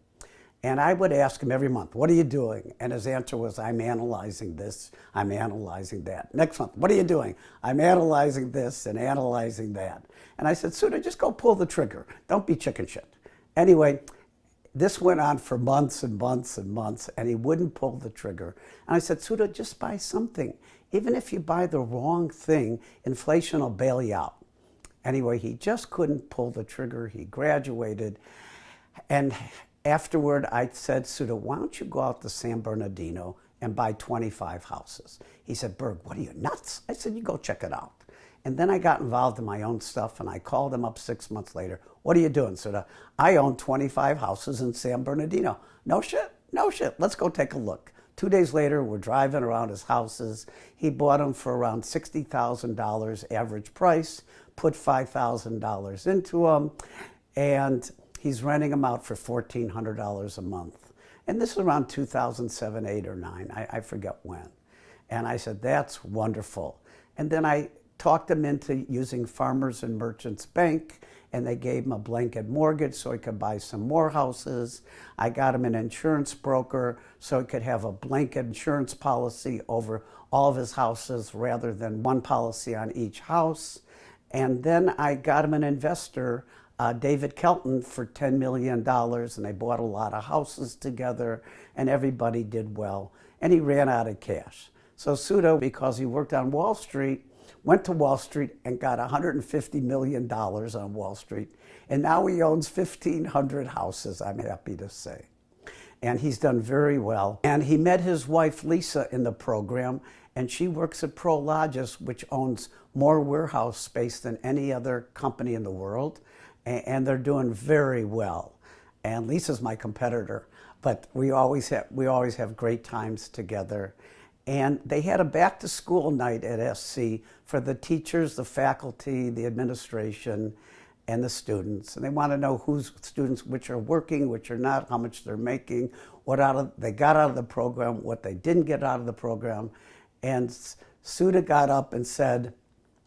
And I would ask him every month, what are you doing? And his answer was, I'm analyzing this, I'm analyzing that. Next month, what are you doing? I'm analyzing this and analyzing that. And I said, Suda, just go pull the trigger. Don't be chicken shit. Anyway, this went on for months and months and months, and he wouldn't pull the trigger. And I said, Suda, just buy something. Even if you buy the wrong thing, inflation will bail you out. Anyway, he just couldn't pull the trigger. He graduated. And afterward, I said, Suda, why don't you go out to San Bernardino and buy 25 houses? He said, Burg, what are you, nuts? I said, you go check it out. And then I got involved in my own stuff, and I called him up 6 months later. What are you doing, Suda? I own 25 houses in San Bernardino. No shit? No shit. Let's go take a look. 2 days later, we're driving around his houses. He bought them for around $60,000 average price, put $5,000 into them, and he's renting them out for $1,400 a month. And this is around 2007, 8, or 9. I forget when. And I said, that's wonderful. And then I talked him into using Farmers and Merchants Bank, and they gave him a blanket mortgage so he could buy some more houses. I got him an insurance broker so he could have a blanket insurance policy over all of his houses rather than one policy on each house. And then I got him an investor, David Kelton, for $10 million, and they bought a lot of houses together, and everybody did well. And he ran out of cash. So Suda, because he worked on Wall Street, went to Wall Street and got $150 million on Wall Street. And now he owns 1,500 houses, I'm happy to say. And he's done very well. And he met his wife, Lisa, in the program, and she works at Prologis, which owns more warehouse space than any other company in the world. And they're doing very well. And Lisa's my competitor, but we always have great times together. And they had a back-to-school night at SC for the teachers, the faculty, the administration, and the students. And they want to know whose students, which are working, which are not, how much they're making, what they got out of the program, what they didn't get out of the program. And Suda got up and said,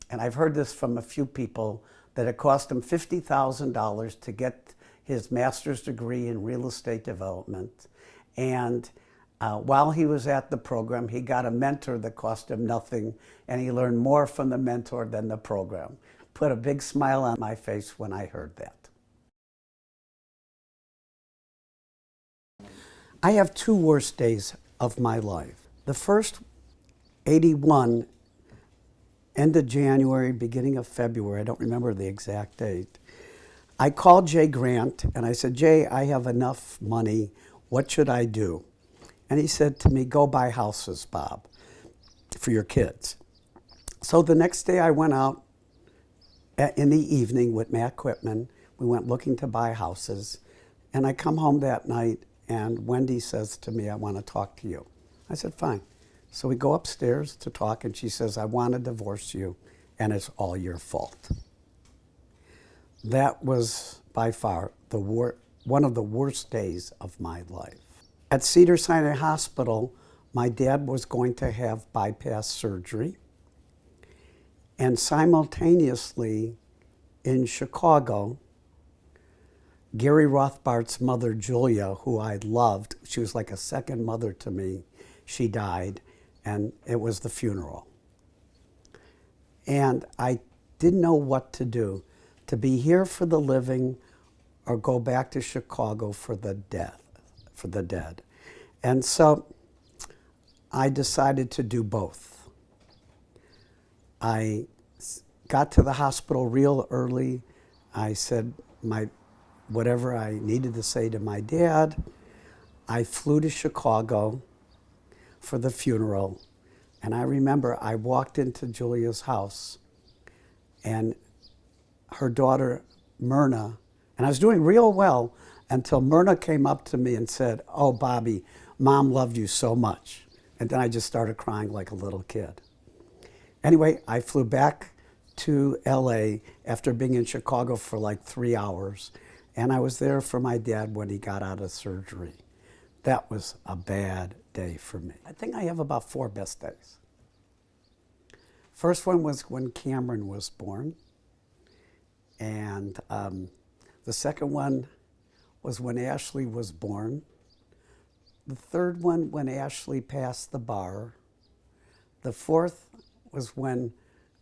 and I've heard this from a few people, that it cost him $50,000 to get his master's degree in real estate development. And while he was at the program, he got a mentor that cost him nothing, and he learned more from the mentor than the program. Put a big smile on my face when I heard that. I have 2 worst days of my life. The first, 81, end of January, beginning of February, I don't remember the exact date. I called Jay Grant, and I said, Jay, I have enough money. What should I do? And he said to me, go buy houses, Bob, for your kids. So the next day I went out in the evening with Matt Quitman. We went looking to buy houses. And I come home that night, and Wendy says to me, I want to talk to you. I said, fine. So we go upstairs to talk, and she says, I want to divorce you, and it's all your fault. That was by far one of the worst days of my life. At Cedars-Sinai Hospital, my dad was going to have bypass surgery. And simultaneously, in Chicago, Gary Rothbart's mother, Julia, who I loved, she was like a second mother to me, she died, and it was the funeral. And I didn't know what to do, to be here for the living or go back to Chicago for the dead. And so I decided to do both. I got to the hospital real early. I said whatever I needed to say to my dad. I flew to Chicago for the funeral. And I remember I walked into Julia's house and her daughter, Myrna, and I was doing real well until Myrna came up to me and said, "Oh, Bobby, Mom loved you so much." And then I just started crying like a little kid. Anyway, I flew back to LA after being in Chicago for like 3 hours. And I was there for my dad when he got out of surgery. That was a bad day for me. I think I have about 4 best days. First one was when Cameron was born. And the second one was when Ashley was born. The third one when Ashley passed the bar. The fourth was when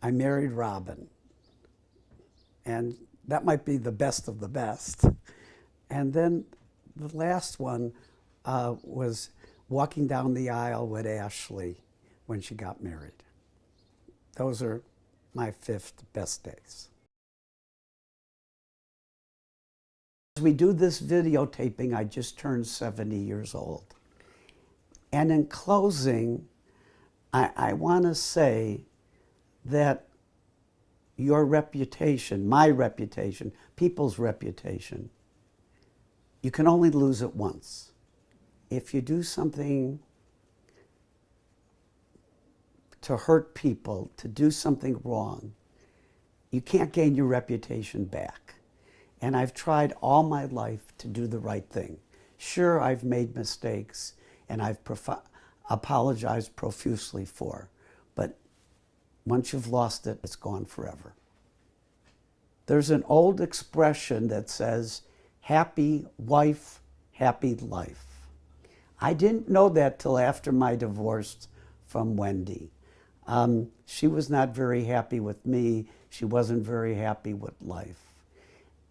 I married Robin. And that might be the best of the best. And then the last one was walking down the aisle with Ashley when she got married. Those are my 5th best days. As we do this videotaping, I just turned 70 years old. And in closing, I want to say that your reputation, my reputation, people's reputation, you can only lose it once. If you do something to hurt people, to do something wrong, you can't gain your reputation back. And I've tried all my life to do the right thing. Sure, I've made mistakes and I've apologized profusely for, but once you've lost it, it's gone forever. There's an old expression that says, happy wife, happy life. I didn't know that till after my divorce from Wendy. She was not very happy with me. She wasn't very happy with life.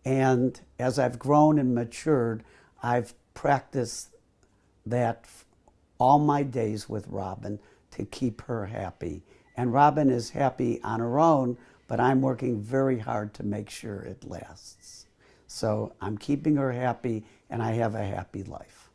And as I've grown and matured, I've practiced that all my days with Robin to keep her happy. And Robin is happy on her own, but I'm working very hard to make sure it lasts. So I'm keeping her happy, and I have a happy life.